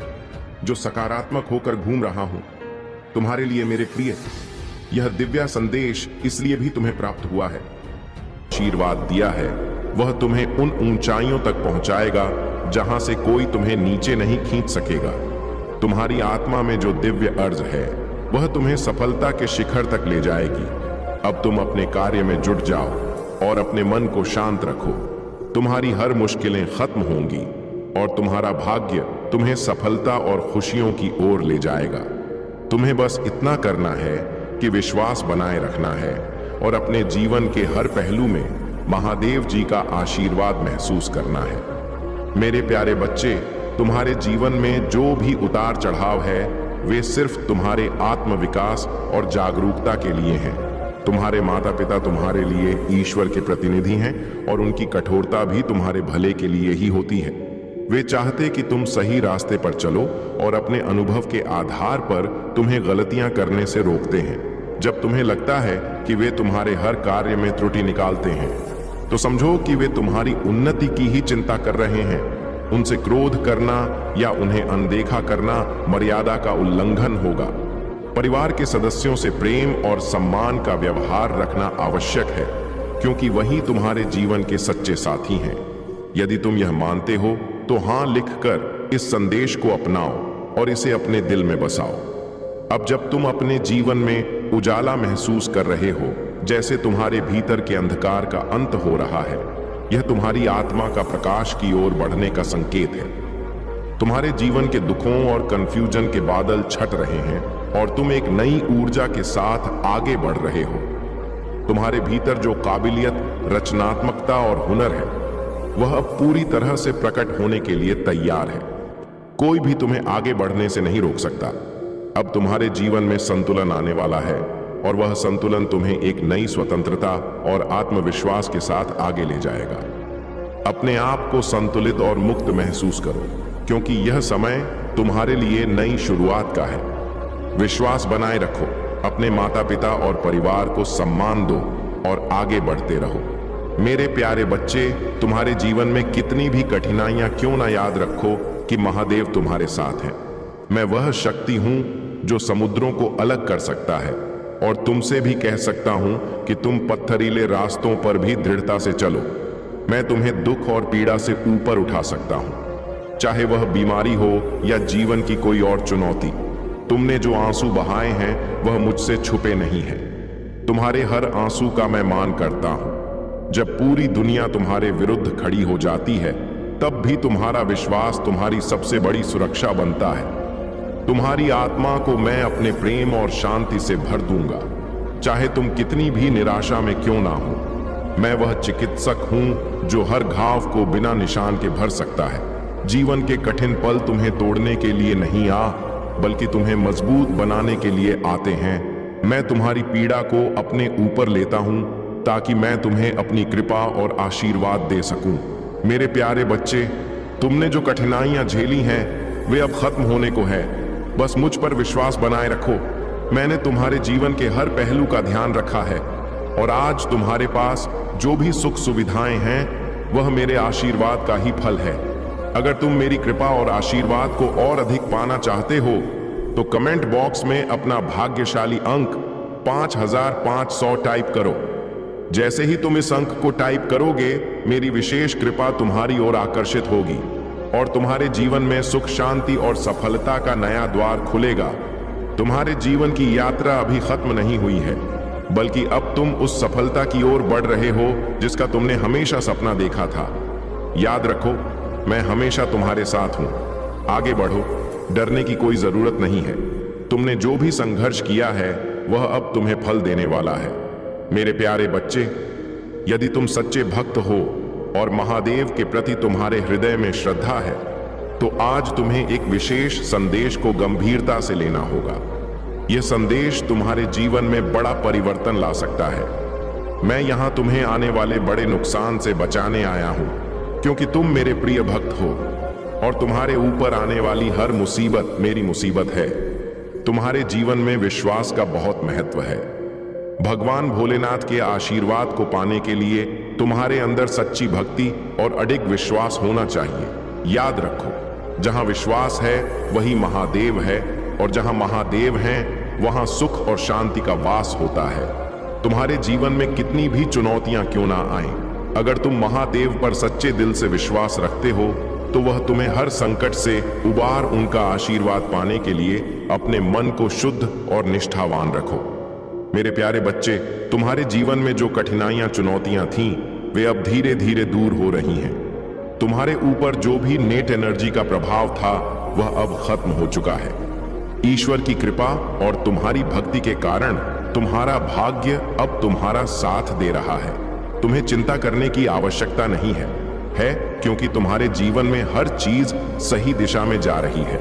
जो सकारात्मक होकर घूम रहा हूं। तुम्हारे लिए मेरे प्रिय, यह दिव्य संदेश इसलिए भी तुम्हें प्राप्त हुआ है। आशीर्वाद दिया है, वह तुम्हें उन ऊंचाइयों तक पहुंचाएगा जहां से कोई तुम्हें नीचे नहीं खींच सकेगा। तुम्हारी आत्मा में जो दिव्य अर्ज है, वह तुम्हें सफलता के शिखर तक ले जाएगी। अब तुम अपने कार्य में जुट जाओ और अपने मन को शांत रखो। तुम्हारी हर मुश्किलें खत्म होंगी और तुम्हारा भाग्य तुम्हें सफलता और खुशियों की ओर ले जाएगा। तुम्हें बस इतना करना है कि विश्वास बनाए रखना है और अपने जीवन के हर पहलू में महादेव जी का आशीर्वाद महसूस करना है। मेरे प्यारे बच्चे, तुम्हारे जीवन में जो भी उतार चढ़ाव है, वे सिर्फ तुम्हारे आत्मविकास और जागरूकता के लिए हैं। तुम्हारे माता पिता तुम्हारे लिए ईश्वर के प्रतिनिधि हैं और उनकी कठोरता भी तुम्हारे भले के लिए ही होती है। वे चाहते कि तुम सही रास्ते पर चलो और अपने अनुभव के आधार पर तुम्हें गलतियां करने से रोकते हैं। जब तुम्हें लगता है कि वे तुम्हारे हर कार्य में त्रुटि निकालते हैं, तो समझो कि वे तुम्हारी उन्नति की ही चिंता कर रहे हैं। उनसे क्रोध करना या उन्हें अनदेखा करना मर्यादा का उल्लंघन होगा। परिवार के सदस्यों से प्रेम और सम्मान का व्यवहार रखना आवश्यक है, क्योंकि वही तुम्हारे जीवन के सच्चे साथी हैं। यदि तुम यह मानते हो तो हां लिखकर इस संदेश को अपनाओ और इसे अपने दिल में बसाओ। अब जब तुम अपने जीवन में उजाला महसूस कर रहे हो, जैसे तुम्हारे भीतर के अंधकार का अंत हो रहा है, यह तुम्हारी आत्मा का प्रकाश की ओर बढ़ने का संकेत है। तुम्हारे जीवन के दुखों और कंफ्यूजन के बादल छट रहे हैं और तुम एक नई ऊर्जा के साथ आगे बढ़ रहे हो। तुम्हारे भीतर जो काबिलियत, रचनात्मकता और हुनर है, वह अब पूरी तरह से प्रकट होने के लिए तैयार है। कोई भी तुम्हें आगे बढ़ने से नहीं रोक सकता। अब तुम्हारे जीवन में संतुलन आने वाला है और वह संतुलन तुम्हें एक नई स्वतंत्रता और आत्मविश्वास के साथ आगे ले जाएगा। अपने आप को संतुलित और मुक्त महसूस करो, क्योंकि यह समय तुम्हारे लिए नई शुरुआत का है। विश्वास बनाए रखो, अपने माता पिता और परिवार को सम्मान दो और आगे बढ़ते रहो। मेरे प्यारे बच्चे, तुम्हारे जीवन में कितनी भी कठिनाइयां क्यों ना याद रखो कि महादेव तुम्हारे साथ हैं। मैं वह शक्ति हूं जो समुद्रों को अलग कर सकता है और तुमसे भी कह सकता हूं कि तुम पत्थरीले रास्तों पर भी दृढ़ता से चलो। मैं तुम्हें दुख और पीड़ा से ऊपर उठा सकता हूं, चाहे वह बीमारी हो या जीवन की कोई और चुनौती। तुमने जो आंसू बहाए हैं वह मुझसे छुपे नहीं है। तुम्हारे हर आंसू का मैं मान करता हूं। जब पूरी दुनिया तुम्हारे विरुद्ध खड़ी हो जाती है, तब भी तुम्हारा विश्वास तुम्हारी सबसे बड़ी सुरक्षा बनता है। तुम्हारी आत्मा को मैं अपने प्रेम और शांति से भर दूंगा, चाहे तुम कितनी भी निराशा में क्यों ना हो। मैं वह चिकित्सक हूं जो हर घाव को बिना निशान के भर सकता है। जीवन के कठिन पल तुम्हें तोड़ने के लिए नहीं बल्कि तुम्हें मजबूत बनाने के लिए आते हैं। मैं तुम्हारी पीड़ा को अपने ऊपर लेता हूं ताकि मैं तुम्हें अपनी कृपा और आशीर्वाद दे सकूं। मेरे प्यारे बच्चे, तुमने जो कठिनाइयां झेली हैं वे अब खत्म होने को है। बस मुझ पर विश्वास बनाए रखो मैंने तुम्हारे जीवन के हर पहलू का ध्यान रखा है और आज तुम्हारे पास जो भी सुख सुविधाएं हैं वह मेरे आशीर्वाद का ही फल है। अगर तुम मेरी कृपा और आशीर्वाद को और अधिक पाना चाहते हो तो कमेंट बॉक्स में अपना भाग्यशाली अंक 5500 टाइप करो। जैसे ही तुम इस अंक को टाइप करोगे मेरी विशेष कृपा तुम्हारी ओर आकर्षित होगी और तुम्हारे जीवन में सुख शांति और सफलता का नया द्वार खुलेगा। तुम्हारे जीवन की यात्रा अभी खत्म नहीं हुई है, बल्कि अब तुम उस सफलता की ओर बढ़ रहे हो जिसका तुमने हमेशा सपना देखा था। याद रखो, मैं हमेशा तुम्हारे साथ हूं। आगे बढ़ो, डरने की कोई जरूरत नहीं है। तुमने जो भी संघर्ष किया है वह अब तुम्हें फल देने वाला है। मेरे प्यारे बच्चे, यदि तुम सच्चे भक्त हो और महादेव के प्रति तुम्हारे हृदय में श्रद्धा है तो आज तुम्हें एक विशेष संदेश को गंभीरता से लेना होगा। यह संदेश तुम्हारे जीवन में बड़ा परिवर्तन ला सकता है। मैं यहां तुम्हें आने वाले बड़े नुकसान से बचाने आया हूं, क्योंकि तुम मेरे प्रिय भक्त हो और तुम्हारे ऊपर आने वाली हर मुसीबत मेरी मुसीबत है। तुम्हारे जीवन में विश्वास का बहुत महत्व है। भगवान भोलेनाथ के आशीर्वाद को पाने के लिए तुम्हारे अंदर सच्ची भक्ति और अडिग विश्वास होना चाहिए। याद रखो, जहां विश्वास है वही महादेव है और जहां महादेव हैं वहां सुख और शांति का वास होता है। तुम्हारे जीवन में कितनी भी चुनौतियां क्यों ना आएं, अगर तुम महादेव पर सच्चे दिल से विश्वास रखते हो तो वह तुम्हें हर संकट से उबार उनका आशीर्वाद पाने के लिए अपने मन को शुद्ध और निष्ठावान रखो। मेरे प्यारे बच्चे, तुम्हारे जीवन में जो कठिनाइयां चुनौतियां थीं वे अब धीरे धीरे दूर हो रही हैं। तुम्हारे ऊपर जो भी नेट एनर्जी का प्रभाव था वह अब खत्म हो चुका है। ईश्वर की कृपा और तुम्हारी भक्ति के कारण तुम्हारा भाग्य अब तुम्हारा साथ दे रहा है। तुम्हें चिंता करने की आवश्यकता नहीं है, क्योंकि तुम्हारे जीवन में हर चीज सही दिशा में जा रही है।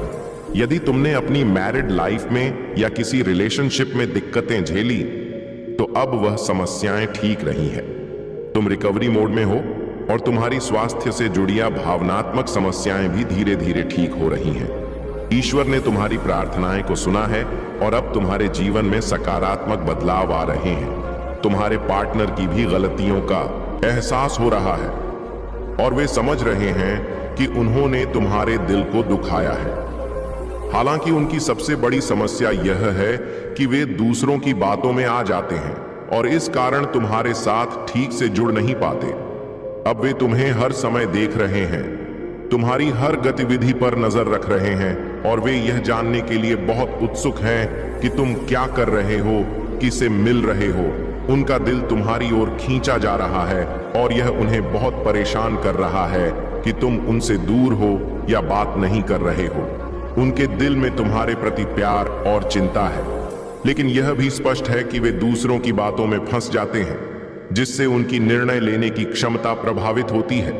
यदि तुमने अपनी मैरिड लाइफ में या किसी रिलेशनशिप में दिक्कतें झेली तो अब वह समस्याएं ठीक रही हैं। तुम रिकवरी मोड में हो और तुम्हारी स्वास्थ्य से जुड़िया भावनात्मक समस्याएं भी धीरे धीरे ठीक हो रही हैं। ईश्वर ने तुम्हारी प्रार्थनाएं को सुना है और अब तुम्हारे जीवन में सकारात्मक बदलाव आ रहे हैं। तुम्हारे पार्टनर की भी गलतियों का एहसास हो रहा है और वे समझ रहे हैं कि उन्होंने तुम्हारे दिल को दुखाया है। हालांकि उनकी सबसे बड़ी समस्या यह है कि वे दूसरों की बातों में आ जाते हैं और इस कारण तुम्हारे साथ ठीक से जुड़ नहीं पाते। अब वे तुम्हें हर समय देख रहे हैं, तुम्हारी हर गतिविधि पर नजर रख रहे हैं और वे यह जानने के लिए बहुत उत्सुक हैं कि तुम क्या कर रहे हो, किसे मिल रहे हो। उनका दिल तुम्हारी ओर खींचा जा रहा है और यह उन्हें बहुत परेशान कर रहा है कि तुम उनसे दूर हो या बात नहीं कर रहे हो। उनके दिल में तुम्हारे प्रति प्यार और चिंता है, लेकिन यह भी स्पष्ट है कि वे दूसरों की बातों में फंस जाते हैं, जिससे उनकी निर्णय लेने की क्षमता प्रभावित होती है।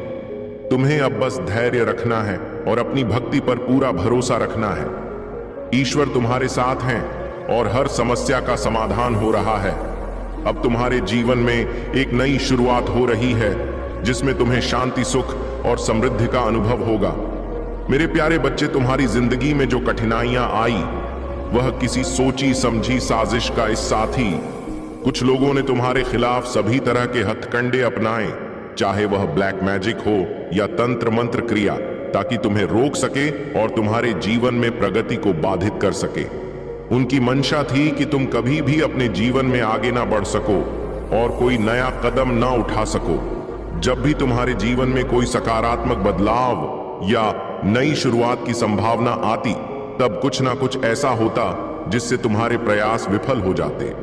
तुम्हें अब बस धैर्य रखना है और अपनी भक्ति पर पूरा भरोसा रखना है। ईश्वर तुम्हारे साथ हैं और हर समस्या का समाधान हो रहा है। अब तुम्हारे जीवन में एक नई शुरुआत हो रही है, जिसमें तुम्हें शांति, सुख और समृद्धि का अनुभव होगा। मेरे प्यारे बच्चे, तुम्हारी जिंदगी में जो कठिनाइयां आई वह किसी सोची समझी साजिश का हिस्सा थी। कुछ लोगों ने तुम्हारे खिलाफ सभी तरह के हथकंडे अपनाए, चाहे वह ब्लैक मैजिक हो या तंत्र मंत्र क्रिया, ताकि तुम्हें रोक सके और तुम्हारे जीवन में प्रगति को बाधित कर सके। उनकी मंशा थी कि तुम कभी भी अपने जीवन में आगे ना बढ़ सको और कोई नया कदम ना उठा सको। जब भी तुम्हारे जीवन में कोई सकारात्मक बदलाव या नई शुरुआत की संभावना आती, तब कुछ ना कुछ ऐसा होता जिससे तुम्हारे प्रयास विफल हो जाते।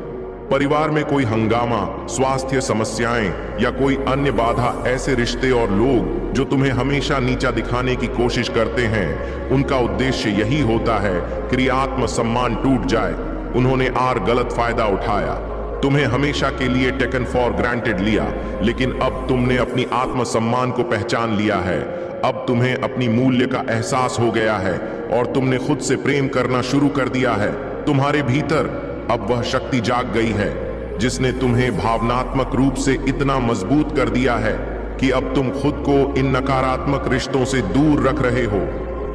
परिवार में कोई हंगामा, स्वास्थ्य समस्याएं या कोई अन्य बाधा, ऐसे रिश्ते और लोग जो तुम्हें हमेशा नीचा दिखाने की कोशिश करते हैं, उनका उद्देश्य यही होता है कि आत्मसम्मान टूट जाए। उन्होंने आर गलत फायदा उठाया, तुम्हें हमेशा के लिए टेकन फॉर ग्रांटेड लिया, लेकिन अब तुमने अपनी आत्मसम्मान को पहचान लिया है। अब तुम्हें अपनी मूल्य का एहसास हो गया है और तुमने खुद से प्रेम करना शुरू कर दिया है। तुम्हारे भीतर अब वह शक्ति जाग गई है जिसने तुम्हें भावनात्मक रूप से इतना मजबूत कर दिया है कि अब तुम खुद को इन नकारात्मक रिश्तों से दूर रख रहे हो।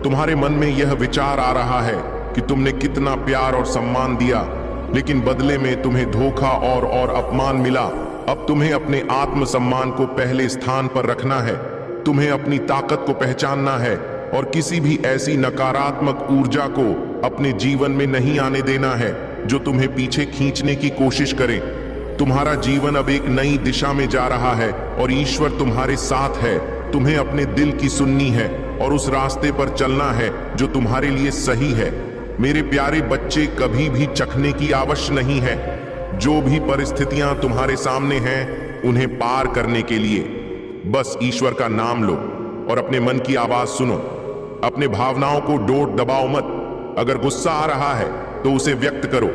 तुम्हारे मन में यह विचार आ रहा है कि तुमने कितना प्यार और सम्मान दिया, लेकिन बदले में तुम्हें धोखा और अपमान मिला। अब तुम्हें अपने आत्मसम्मान को पहले स्थान पर रखना है, तुम्हें अपनी ताकत को पहचानना है और किसी भी ऐसी नकारात्मक ऊर्जा को अपने जीवन में नहीं आने देना है जो तुम्हें पीछे खींचने की कोशिश करे। तुम्हारा जीवन अब एक नई दिशा में जा रहा है और ईश्वर तुम्हारे साथ है। तुम्हें अपने दिल की सुननी है और उस रास्ते पर चलना है जो तुम्हारे लिए सही है। मेरे प्यारे बच्चे, कभी भी चखने की आवश्यक नहीं है। जो भी परिस्थितियां तुम्हारे सामने हैं उन्हें पार करने के लिए बस ईश्वर का नाम लो और अपने मन की आवाज सुनो। अपने भावनाओं को डोट दबाओ मत। अगर गुस्सा आ रहा है तो उसे व्यक्त करो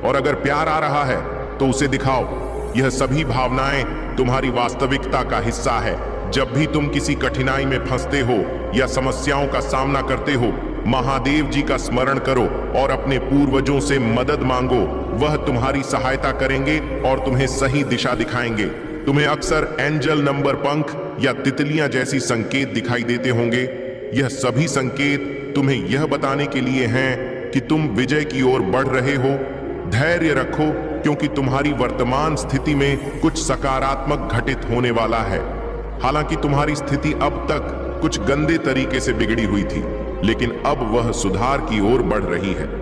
और अगर प्यार आ रहा है तो उसे दिखाओ। यह सभी भावनाएं तुम्हारी वास्तविकता का हिस्सा है। जब भी तुम किसी कठिनाई में फंसते हो या समस्याओं का सामना करते हो, महादेव जी का स्मरण करो और अपने पूर्वजों से मदद मांगो। वह तुम्हारी सहायता करेंगे और तुम्हें सही दिशा दिखाएंगे। तुम्हें अक्सर एंजल नंबर पंख या तितलियां जैसी संकेत दिखाई देते होंगे। यह सभी संकेत तुम्हें यह बताने के लिए हैं कि तुम विजय की ओर बढ़ रहे हो। धैर्य रखो, क्योंकि तुम्हारी वर्तमान स्थिति में कुछ सकारात्मक घटित होने वाला है। हालांकि तुम्हारी स्थिति अब तक कुछ गंदे तरीके से बिगड़ी हुई थी, लेकिन अब वह सुधार की ओर बढ़ रही है।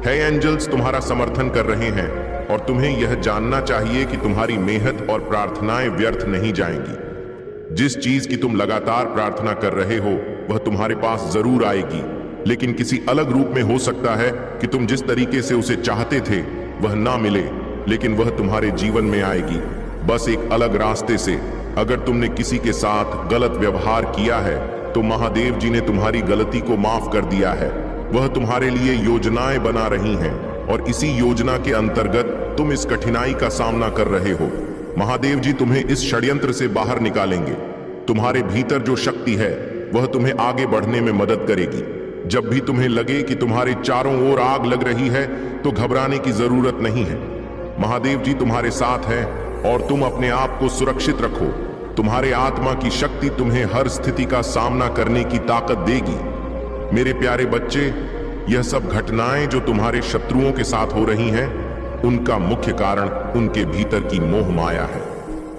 एंजल्स तुम्हारा समर्थन कर रहे हैं और तुम्हें यह जानना चाहिए कि तुम्हारी मेहनत और प्रार्थनाएं व्यर्थ नहीं जाएंगी। जिस चीज की तुम लगातार प्रार्थना कर रहे हो वह तुम्हारे पास जरूर आएगी, लेकिन किसी अलग रूप में हो सकता है कि तुम जिस तरीके से उसे चाहते थे वह ना मिले, लेकिन वह तुम्हारे जीवन में आएगी, बस एक अलग रास्ते से। अगर तुमने किसी के साथ गलत व्यवहार किया है तो महादेव जी ने तुम्हारी गलती को माफ कर दिया है। वह तुम्हारे लिए योजनाएं बना रही हैं और इसी योजना के अंतर्गत तुम इस कठिनाई का सामना कर रहे हो। महादेव जी तुम्हें इस षड्यंत्र से बाहर निकालेंगे। तुम्हारे भीतर जो शक्ति है वह तुम्हें आगे बढ़ने में मदद करेगी। जब भी तुम्हें लगे कि तुम्हारे चारों ओर आग लग रही है तो घबराने की जरूरत नहीं है। महादेव जी तुम्हारे साथ हैं और तुम अपने आप को सुरक्षित रखो। तुम्हारे आत्मा की शक्ति तुम्हें हर स्थिति का सामना करने की ताकत देगी। मेरे प्यारे बच्चे, यह सब घटनाएं जो तुम्हारे शत्रुओं के साथ हो रही हैं, उनका मुख्य कारण उनके भीतर की मोह माया है।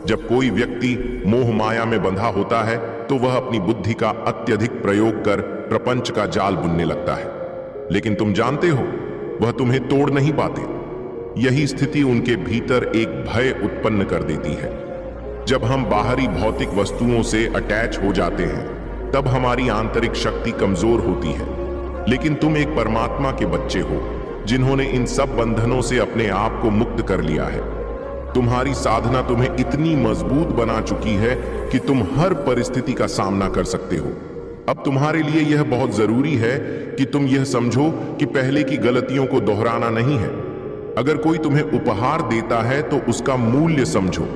जब कोई व्यक्ति मोह माया में बंधा होता है तो वह अपनी बुद्धि का अत्यधिक प्रयोग कर प्रपंच का जाल बुनने लगता है, लेकिन तुम जानते हो वह तुम्हें तोड़ नहीं पाते। यही स्थिति उनके भीतर एक भय उत्पन्न कर देती है। जब हम बाहरी भौतिक वस्तुओं से अटैच हो जाते हैं तब हमारी आंतरिक शक्ति कमजोर होती है, लेकिन तुम एक परमात्मा के बच्चे हो जिन्होंने इन सब बंधनों से अपने आप को मुक्त कर लिया है। तुम्हारी साधना तुम्हें इतनी मजबूत बना चुकी है कि तुम हर परिस्थिति का सामना कर सकते हो। अब तुम्हारे लिए यह बहुत जरूरी है कि तुम यह समझो कि पहले की गलतियों को दोहराना नहीं है। अगर कोई तुम्हें उपहार देता है तो उसका मूल्य समझो,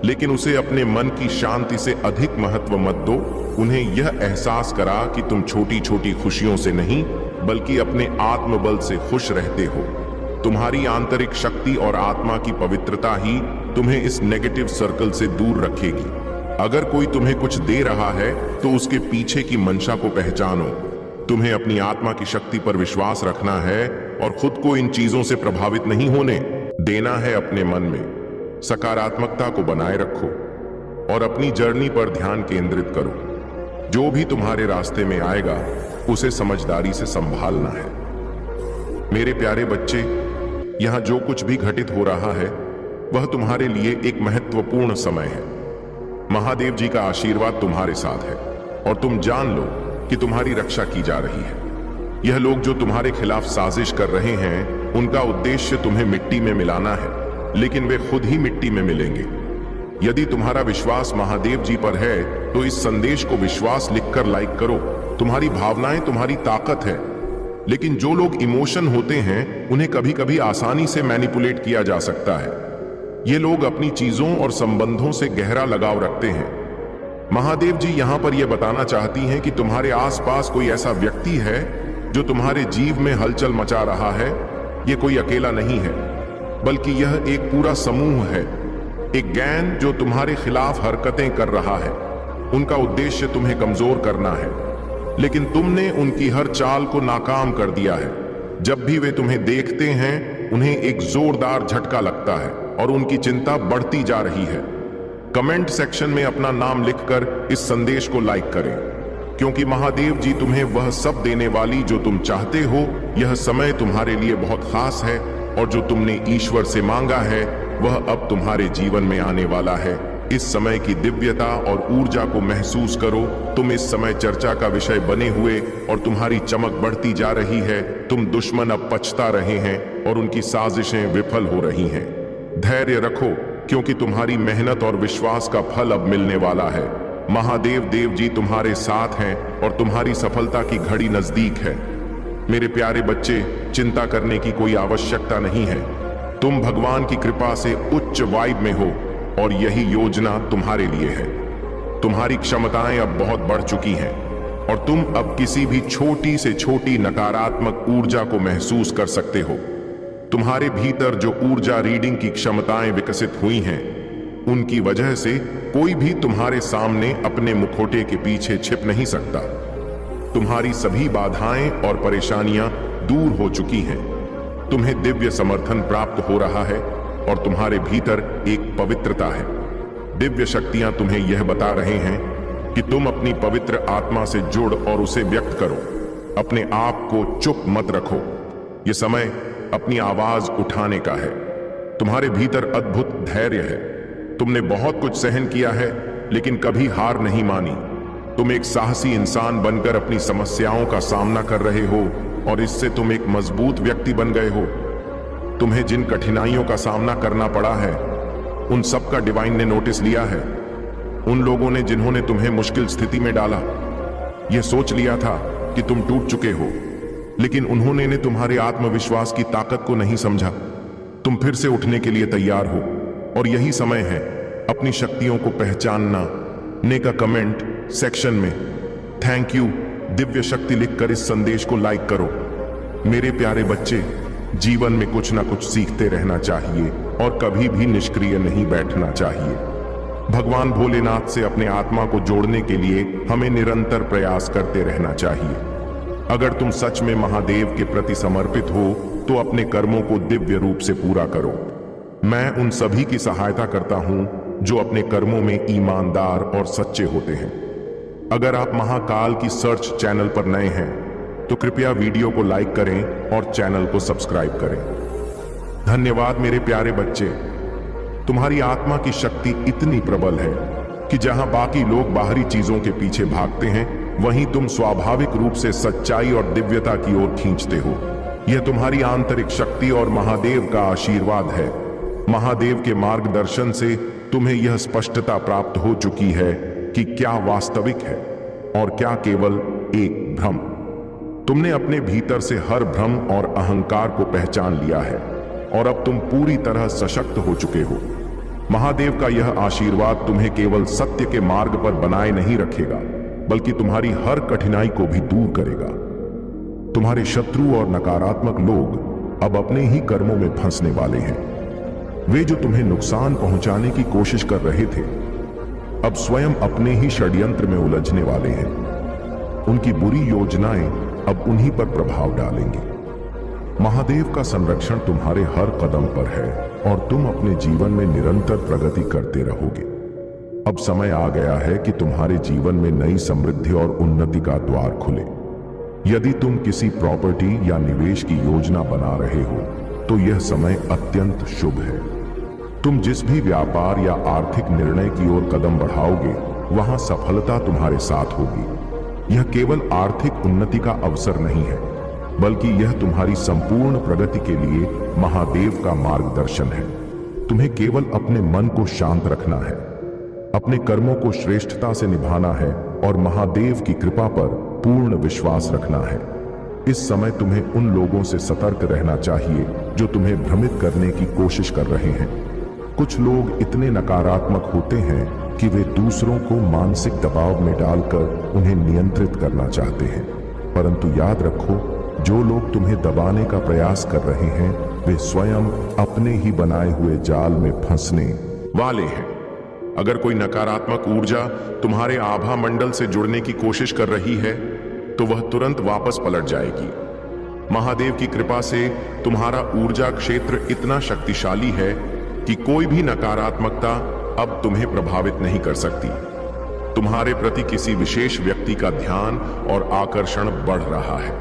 लेकिन उसे अपने मन की शांति से अधिक महत्व मत दो। उन्हें यह एहसास करा कि तुम छोटी छोटी खुशियों से नहीं बल्कि अपने आत्मबल से खुश रहते हो। तुम्हारी आंतरिक शक्ति और आत्मा की पवित्रता ही तुम्हें इस नेगेटिव सर्कल से दूर रखेगी। अगर कोई तुम्हें कुछ दे रहा है तो उसके पीछे की मंशा को पहचानो। तुम्हें अपनी आत्मा की शक्ति पर विश्वास रखना है और खुद को इन चीजों से प्रभावित नहीं होने देना है। अपने मन में सकारात्मकता को बनाए रखो और अपनी जर्नी पर ध्यान केंद्रित करो। जो भी तुम्हारे रास्ते में आएगा उसे समझदारी से संभालना है। मेरे प्यारे बच्चे, यहां जो कुछ भी घटित हो रहा है वह तुम्हारे लिए एक महत्वपूर्ण समय है। महादेव जी का आशीर्वाद तुम्हारे साथ है और तुम जान लो कि तुम्हारी रक्षा की जा रही है। यह लोग जो तुम्हारे खिलाफ साजिश कर रहे हैं उनका उद्देश्य तुम्हें मिट्टी में मिलाना है, लेकिन वे खुद ही मिट्टी में मिलेंगे। यदि तुम्हारा विश्वास महादेव जी पर है तो इस संदेश को विश्वास लिखकर लाइक करो। तुम्हारी भावनाएं तुम्हारी ताकत है, लेकिन जो लोग इमोशन होते हैं उन्हें कभी कभी आसानी से मैनिपुलेट किया जा सकता है। ये लोग अपनी चीजों और संबंधों से गहरा लगाव रखते हैं। महादेव जी यहां पर यह बताना चाहती हैं कि तुम्हारे आसपास कोई ऐसा व्यक्ति है जो तुम्हारे जीव में हलचल मचा रहा है। ये कोई अकेला नहीं है, बल्कि यह एक पूरा समूह है, एक गैंग जो तुम्हारे खिलाफ हरकतें कर रहा है। उनका उद्देश्य तुम्हें कमजोर करना है, लेकिन तुमने उनकी हर चाल को नाकाम कर दिया है। जब भी वे तुम्हें देखते हैं उन्हें एक जोरदार झटका लगता है और उनकी चिंता बढ़ती जा रही है। कमेंट सेक्शन में अपना नाम लिखकर इस संदेश को लाइक करें, क्योंकि महादेव जी तुम्हें वह सब देने वाली जो तुम चाहते हो। यह समय तुम्हारे लिए बहुत खास है और जो तुमने ईश्वर से मांगा है वह अब तुम्हारे जीवन में आने वाला है। इस समय की दिव्यता और ऊर्जा को महसूस करो। तुम इस समय चर्चा का विषय बने हुए और तुम्हारी चमक बढ़ती जा रही है। तुम दुश्मन अब पछता रहे हैं और उनकी साजिशें विफल हो रही हैं। धैर्य रखो, क्योंकि तुम्हारी मेहनत और विश्वास का फल अब मिलने वाला है। महादेव देव जी तुम्हारे साथ हैं और तुम्हारी सफलता की घड़ी नजदीक है। मेरे प्यारे बच्चे, चिंता करने की कोई आवश्यकता नहीं है। तुम भगवान की कृपा से उच्च वाइब में हो और यही योजना तुम्हारे लिए है। तुम्हारी क्षमताएं अब बहुत बढ़ चुकी हैं और तुम अब किसी भी छोटी से छोटी नकारात्मक ऊर्जा को महसूस कर सकते हो। तुम्हारे भीतर जो ऊर्जा रीडिंग की क्षमताएं विकसित हुई हैं, उनकी वजह से कोई भी तुम्हारे सामने अपने मुखौटे के पीछे छिप नहीं सकता। तुम्हारी सभी बाधाएं और परेशानियां दूर हो चुकी हैं। तुम्हें दिव्य समर्थन प्राप्त हो रहा है और तुम्हारे भीतर एक पवित्रता है। दिव्य शक्तियां तुम्हें यह बता रहे हैं कि तुम अपनी पवित्र आत्मा से जुड़ और उसे व्यक्त करो। अपने आप को चुप मत रखो। यह समय अपनी आवाज उठाने का है। तुम्हारे भीतर अद्भुत धैर्य है। तुमने बहुत कुछ सहन किया है, लेकिन कभी हार नहीं मानी। तुम एक साहसी इंसान बनकर अपनी समस्याओं का सामना कर रहे हो और इससे तुम एक मजबूत व्यक्ति बन गए हो। तुम्हें जिन कठिनाइयों का सामना करना पड़ा है, उन सब का डिवाइन ने नोटिस लिया है। उन लोगों ने जिन्होंने तुम्हें मुश्किल स्थिति में डाला, यह सोच लिया था कि तुम टूट चुके हो, लेकिन उन्होंने तुम्हारे आत्मविश्वास की ताकत को नहीं समझा। तुम फिर से उठने के लिए तैयार हो और यही समय है अपनी शक्तियों को पहचानना। ने का कमेंट सेक्शन में थैंक यू दिव्य शक्ति लिखकर इस संदेश को लाइक करो। मेरे प्यारे बच्चे, जीवन में कुछ ना कुछ सीखते रहना चाहिए और कभी भी निष्क्रिय नहीं बैठना चाहिए। भगवान भोलेनाथ से अपने आत्मा को जोड़ने के लिए हमें निरंतर प्रयास करते रहना चाहिए। अगर तुम सच में महादेव के प्रति समर्पित हो तो अपने कर्मों को दिव्य रूप से पूरा करो। मैं उन सभी की सहायता करता हूं जो अपने कर्मों में ईमानदार और सच्चे होते हैं। अगर आप महाकाल की सर्च चैनल पर नए हैं तो कृपया वीडियो को लाइक करें और चैनल को सब्सक्राइब करें। धन्यवाद मेरे प्यारे बच्चे। तुम्हारी आत्मा की शक्ति इतनी प्रबल है कि जहां बाकी लोग बाहरी चीजों के पीछे भागते हैं, वहीं तुम स्वाभाविक रूप से सच्चाई और दिव्यता की ओर खींचते हो। यह तुम्हारी आंतरिक शक्ति और महादेव का आशीर्वाद है। महादेव के मार्गदर्शन से तुम्हें यह स्पष्टता प्राप्त हो चुकी है कि क्या वास्तविक है और क्या केवल एक भ्रम। तुमने अपने भीतर से हर भ्रम और अहंकार को पहचान लिया है और अब तुम पूरी तरह सशक्त हो चुके हो। महादेव का यह आशीर्वाद तुम्हें केवल सत्य के मार्ग पर बनाए नहीं रखेगा, बल्कि तुम्हारी हर कठिनाई को भी दूर करेगा। तुम्हारे शत्रु और नकारात्मक लोग अब अपने ही कर्मों में फंसने वाले हैं। वे जो तुम्हें नुकसान पहुंचाने की कोशिश कर रहे थे, अब स्वयं अपने ही षड्यंत्र में उलझने वाले हैं। उनकी बुरी योजनाएं अब उन्हीं पर प्रभाव डालेंगी। महादेव का संरक्षण तुम्हारे हर कदम पर है और तुम अपने जीवन में निरंतर प्रगति करते रहोगे। अब समय आ गया है कि तुम्हारे जीवन में नई समृद्धि और उन्नति का द्वार खुले। यदि तुम किसी प्रॉपर्टी या निवेश की योजना बना रहे हो तो यह समय अत्यंत शुभ है। तुम जिस भी व्यापार या आर्थिक निर्णय की ओर कदम बढ़ाओगे, वहां सफलता तुम्हारे साथ होगी। यह केवल आर्थिक उन्नति का अवसर नहीं है, बल्कि यह तुम्हारी संपूर्ण प्रगति के लिए महादेव का मार्गदर्शन है। तुम्हें केवल अपने मन को शांत रखना है, अपने कर्मों को श्रेष्ठता से निभाना है और महादेव की कृपा पर पूर्ण विश्वास रखना है। इस समय तुम्हें उन लोगों से सतर्क रहना चाहिए जो तुम्हें भ्रमित करने की कोशिश कर रहे हैं। कुछ लोग इतने नकारात्मक होते हैं कि वे दूसरों को मानसिक दबाव में डालकर उन्हें नियंत्रित करना चाहते हैं, परंतु याद रखो, जो लोग तुम्हें दबाने का प्रयास कर रहे हैं वे स्वयं अपने ही बनाए हुए जाल में फंसने वाले हैं। अगर कोई नकारात्मक ऊर्जा तुम्हारे आभा मंडल से जुड़ने की कोशिश कर रही है तो वह तुरंत वापस पलट जाएगी। महादेव की कृपा से तुम्हारा ऊर्जा क्षेत्र इतना शक्तिशाली है कि कोई भी नकारात्मकता अब तुम्हें प्रभावित नहीं कर सकती। तुम्हारे प्रति किसी विशेष व्यक्ति का ध्यान और आकर्षण बढ़ रहा है।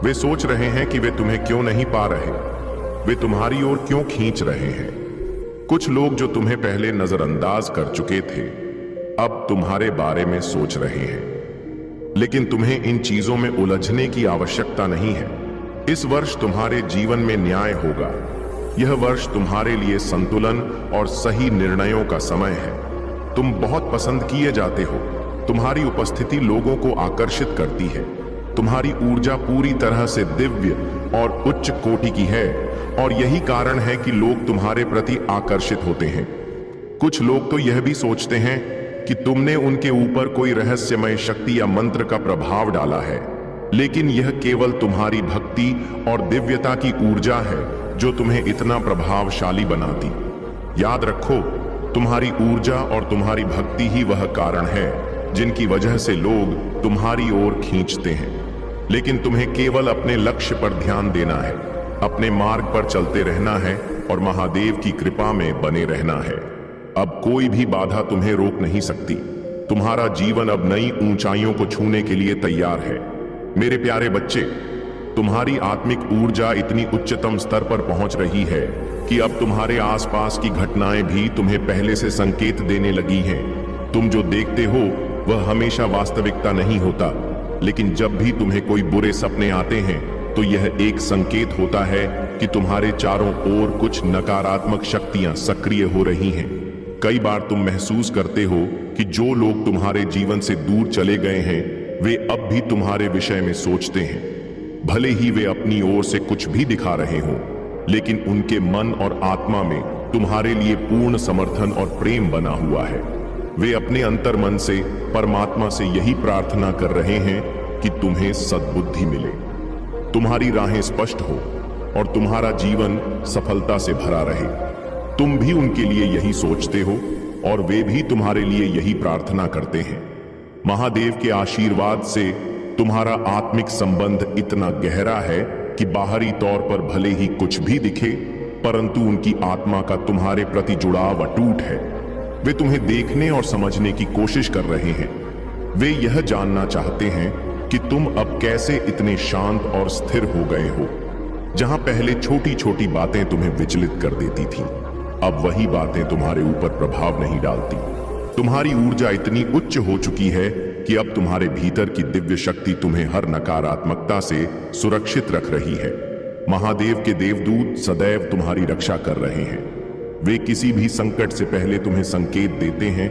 वे सोच रहे हैं कि वे तुम्हें क्यों नहीं पा रहे, वे तुम्हारी ओर क्यों खींच रहे हैं। कुछ लोग जो तुम्हें पहले नजरअंदाज कर चुके थे अब तुम्हारे बारे में सोच रहे हैं, लेकिन तुम्हें इन चीजों में उलझने की आवश्यकता नहीं है। इस वर्ष तुम्हारे जीवन में न्याय होगा। यह वर्ष तुम्हारे लिए संतुलन और सही निर्णयों का समय है। तुम बहुत पसंद किए जाते हो। तुम्हारी उपस्थिति लोगों को आकर्षित करती है। तुम्हारी ऊर्जा पूरी तरह से दिव्य और उच्च कोटि की है और यही कारण है कि लोग तुम्हारे प्रति आकर्षित होते हैं। कुछ लोग तो यह भी सोचते हैं कि तुमने उनके ऊपर कोई रहस्यमय शक्ति या मंत्र का प्रभाव डाला है, लेकिन यह केवल तुम्हारी भक्ति और दिव्यता की ऊर्जा है जो तुम्हें इतना प्रभावशाली बनाती। याद रखो, तुम्हारी ऊर्जा और तुम्हारी भक्ति ही वह कारण है जिनकी वजह से लोग तुम्हारी ओर खींचते हैं। लेकिन तुम्हें केवल अपने लक्ष्य पर ध्यान देना है, अपने मार्ग पर चलते रहना है और महादेव की कृपा में बने रहना है। अब कोई भी बाधा तुम्हें रोक नहीं सकती। तुम्हारा जीवन अब नई ऊंचाइयों को छूने के लिए तैयार है। मेरे प्यारे बच्चे, तुम्हारी आत्मिक ऊर्जा इतनी उच्चतम स्तर पर पहुंच रही है कि अब तुम्हारे आसपास की घटनाएं भी तुम्हें पहले से संकेत देने लगी हैं। तुम जो देखते हो वह हमेशा वास्तविकता नहीं होता, लेकिन जब भी तुम्हें कोई बुरे सपने आते हैं तो यह एक संकेत होता है कि तुम्हारे चारों ओर कुछ नकारात्मक शक्तियां सक्रिय हो रही हैं। कई बार तुम महसूस करते हो कि जो लोग तुम्हारे जीवन से दूर चले गए हैं वे अब भी तुम्हारे विषय में सोचते हैं। भले ही वे अपनी ओर से कुछ भी दिखा रहे हों, लेकिन उनके मन और आत्मा में तुम्हारे लिए पूर्ण समर्थन और प्रेम बना हुआ है। वे अपने अंतर्मन से परमात्मा से यही प्रार्थना कर रहे हैं कि तुम्हें सद्बुद्धि मिले, तुम्हारी राहें स्पष्ट हो और तुम्हारा जीवन सफलता से भरा रहे। तुम भी उनके लिए यही सोचते हो और वे भी तुम्हारे लिए यही प्रार्थना करते हैं। महादेव के आशीर्वाद से तुम्हारा आत्मिक संबंध इतना गहरा है कि बाहरी तौर पर भले ही कुछ भी दिखे, परंतु उनकी आत्मा का तुम्हारे प्रति जुड़ाव अटूट है। वे तुम्हें देखने और समझने की कोशिश कर रहे हैं। वे यह जानना चाहते हैं कि तुम अब कैसे इतने शांत और स्थिर हो गए हो। जहां पहले छोटी छोटी बातें तुम्हें विचलित कर देती थीं, अब वही बातें तुम्हारे ऊपर प्रभाव नहीं डालती। तुम्हारी ऊर्जा इतनी उच्च हो चुकी है कि अब तुम्हारे भीतर की दिव्य शक्ति तुम्हें हर नकारात्मकता से सुरक्षित रख रही है। महादेव के देवदूत सदैव तुम्हारी रक्षा कर रहे हैं। वे किसी भी संकट से पहले तुम्हें संकेत देते हैं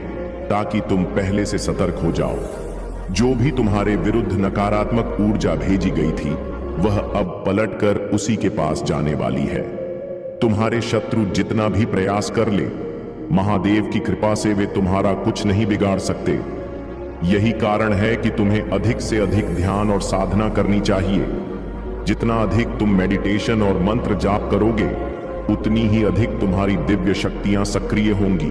ताकि तुम पहले से सतर्क हो जाओ। जो भी तुम्हारे विरुद्ध नकारात्मक ऊर्जा भेजी गई थी वह अब पलटकर उसी के पास जाने वाली है। तुम्हारे शत्रु जितना भी प्रयास कर ले, महादेव की कृपा से वे तुम्हारा कुछ नहीं बिगाड़ सकते। यही कारण है कि तुम्हें अधिक से अधिक ध्यान और साधना करनी चाहिए। जितना अधिक तुम मेडिटेशन और मंत्र जाप करोगे, उतनी ही अधिक तुम्हारी दिव्य शक्तियां सक्रिय होंगी।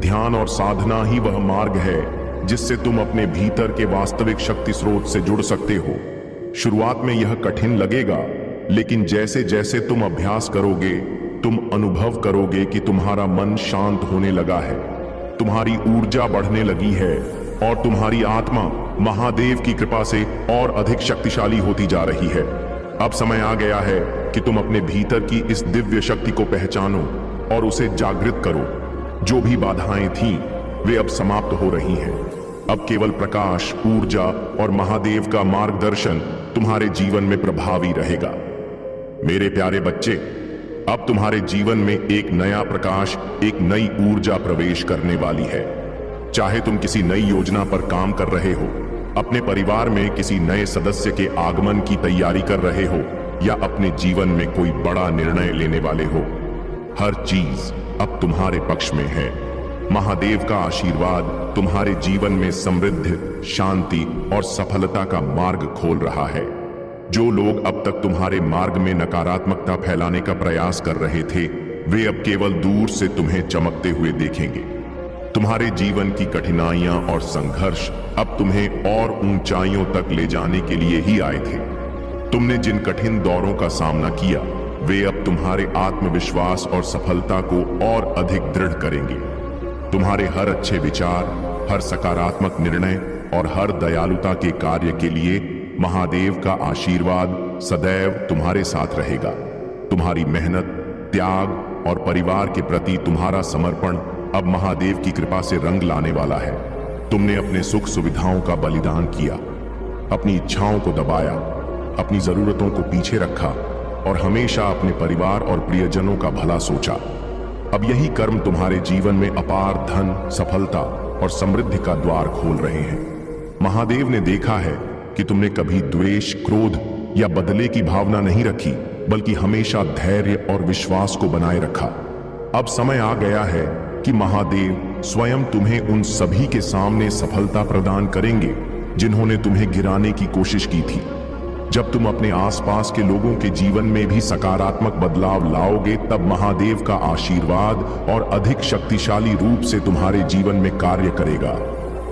ध्यान और साधना ही वह मार्ग है जिससे तुम अपने भीतर के वास्तविक शक्ति स्रोत से जुड़ सकते हो। शुरुआत में यह कठिन लगेगा, लेकिन जैसे जैसे तुम अभ्यास करोगे, तुम अनुभव करोगे कि तुम्हारा मन शांत होने लगा है, तुम्हारी ऊर्जा बढ़ने लगी है और तुम्हारी आत्मा महादेव की कृपा से और अधिक शक्तिशाली होती जा रही है। अब समय आ गया है कि तुम अपने भीतर की इस दिव्य शक्ति को पहचानो और उसे जागृत करो। जो भी बाधाएं थीं, वे अब समाप्त हो रही हैं। अब केवल प्रकाश, ऊर्जा और महादेव का मार्गदर्शन तुम्हारे जीवन में प्रभावी रहेगा। मेरे प्यारे बच्चे, अब तुम्हारे जीवन में एक नया प्रकाश, एक नई ऊर्जा प्रवेश करने वाली है। चाहे तुम किसी नई योजना पर काम कर रहे हो, अपने परिवार में किसी नए सदस्य के आगमन की तैयारी कर रहे हो या अपने जीवन में कोई बड़ा निर्णय लेने वाले हो, हर चीज अब तुम्हारे पक्ष में है। महादेव का आशीर्वाद तुम्हारे जीवन में समृद्धि, शांति और सफलता का मार्ग खोल रहा है। जो लोग अब तक तुम्हारे मार्ग में नकारात्मकता फैलाने का प्रयास कर रहे थे, वे अब केवल दूर से तुम्हें चमकते हुए देखेंगे। तुम्हारे जीवन की कठिनाइयां और संघर्ष अब तुम्हें और ऊंचाइयों तक ले जाने के लिए ही आए थे। तुमने जिन कठिन दौरों का सामना किया वे अब तुम्हारे आत्मविश्वास और सफलता को और अधिक दृढ़ करेंगे। तुम्हारे हर अच्छे विचार, हर सकारात्मक निर्णय और हर दयालुता के कार्य के लिए महादेव का आशीर्वाद सदैव तुम्हारे साथ रहेगा। तुम्हारी मेहनत, त्याग और परिवार के प्रति तुम्हारा समर्पण अब महादेव की कृपा से रंग लाने वाला है। तुमने अपने सुख सुविधाओं का बलिदान किया, अपनी इच्छाओं को दबाया, अपनी जरूरतों को पीछे रखा और हमेशा अपने परिवार और प्रियजनों का भला सोचा। अब यही कर्म तुम्हारे जीवन में अपार धन, सफलता और समृद्धि का द्वार खोल रहे हैं। महादेव ने देखा है कि तुमने कभी द्वेष, क्रोध या बदले की भावना नहीं रखी, बल्कि हमेशा धैर्य और विश्वास को बनाए रखा। अब समय आ गया है कि महादेव स्वयं तुम्हें उन सभी के सामने सफलता प्रदान करेंगे जिन्होंने तुम्हें गिराने की कोशिश की थी। जब तुम अपने आसपास के लोगों के जीवन में भी सकारात्मक बदलाव लाओगे, तब महादेव का आशीर्वाद और अधिक शक्तिशाली रूप से तुम्हारे जीवन में कार्य करेगा।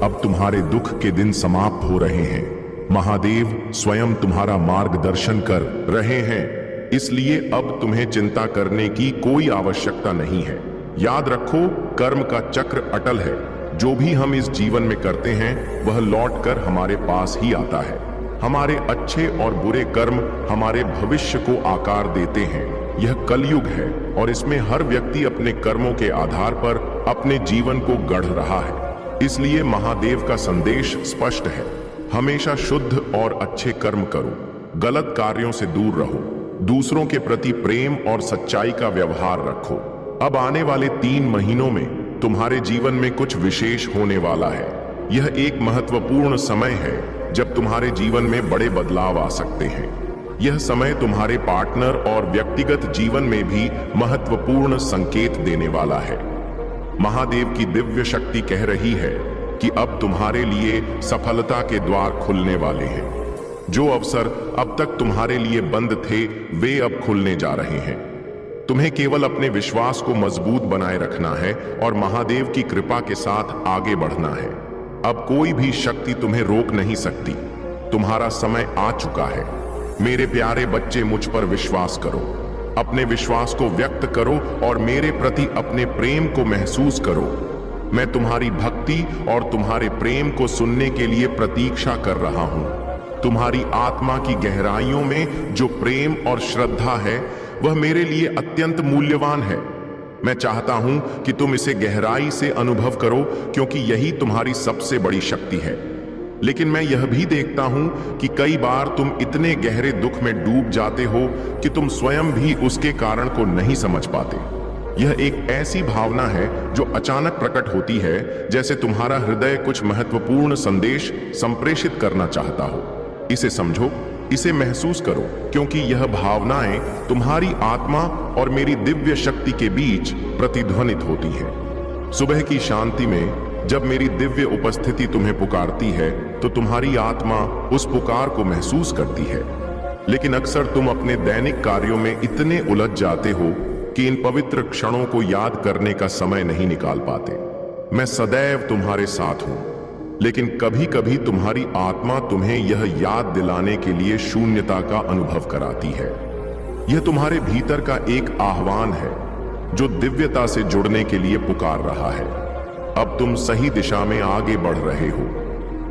अब तुम्हारे दुख के दिन समाप्त हो रहे हैं। महादेव स्वयं तुम्हारा मार्गदर्शन कर रहे हैं, इसलिए अब तुम्हें चिंता करने की कोई आवश्यकता नहीं है। याद रखो, कर्म का चक्र अटल है। जो भी हम इस जीवन में करते हैं वह लौटकर हमारे पास ही आता है। हमारे अच्छे और बुरे कर्म हमारे भविष्य को आकार देते हैं। यह कलयुग है और इसमें हर व्यक्ति अपने कर्मों के आधार पर अपने जीवन को गढ़ रहा है। इसलिए महादेव का संदेश स्पष्ट है, हमेशा शुद्ध और अच्छे कर्म करो, गलत कार्यों से दूर रहो, दूसरों के प्रति प्रेम और सच्चाई का व्यवहार रखो। अब आने वाले 3 महीनों में तुम्हारे जीवन में कुछ विशेष होने वाला है। यह एक महत्वपूर्ण समय है जब तुम्हारे जीवन में बड़े बदलाव आ सकते हैं। यह समय तुम्हारे पार्टनर और व्यक्तिगत जीवन में भी महत्वपूर्ण संकेत देने वाला है। महादेव की दिव्य शक्ति कह रही है कि अब तुम्हारे लिए सफलता के द्वार खुलने वाले हैं। जो अवसर अब तक तुम्हारे लिए बंद थे वे अब खुलने जा रहे हैं। तुम्हें केवल अपने विश्वास को मजबूत बनाए रखना है और महादेव की कृपा के साथ आगे बढ़ना है। अब कोई भी शक्ति तुम्हें रोक नहीं सकती। तुम्हारा समय आ चुका है। मेरे प्यारे बच्चे, मुझ पर विश्वास करो, अपने विश्वास को व्यक्त करो और मेरे प्रति अपने प्रेम को महसूस करो। मैं तुम्हारी भक्ति और तुम्हारे प्रेम को सुनने के लिए प्रतीक्षा कर रहा हूं। तुम्हारी आत्मा की गहराइयों में जो प्रेम और श्रद्धा है वह मेरे लिए अत्यंत मूल्यवान है। मैं चाहता हूं कि तुम इसे गहराई से अनुभव करो, क्योंकि यही तुम्हारी सबसे बड़ी शक्ति है। लेकिन मैं यह भी देखता हूं कि कई बार तुम इतने गहरे दुख में डूब जाते हो कि तुम स्वयं भी उसके कारण को नहीं समझ पाते। यह एक ऐसी भावना है जो अचानक प्रकट होती है, जैसे तुम्हारा हृदय कुछ महत्वपूर्ण संदेश संप्रेषित करना चाहता हो। इसे समझो, इसे महसूस करो, क्योंकि यह भावनाएं तुम्हारी आत्मा और मेरी दिव्य शक्ति के बीच प्रतिध्वनित होती हैं। सुबह की शांति में जब मेरी दिव्य उपस्थिति तुम्हें पुकारती है तो तुम्हारी आत्मा उस पुकार को महसूस करती है। लेकिन अक्सर तुम अपने दैनिक कार्यों में इतने उलझ जाते हो कि इन पवित्र क्षणों को याद करने का समय नहीं निकाल पाते। मैं सदैव तुम्हारे साथ हूं, लेकिन कभी कभी तुम्हारी आत्मा तुम्हें यह याद दिलाने के लिए शून्यता का अनुभव कराती है। यह तुम्हारे भीतर का एक आह्वान है जो दिव्यता से जुड़ने के लिए पुकार रहा है। अब तुम सही दिशा में आगे बढ़ रहे हो।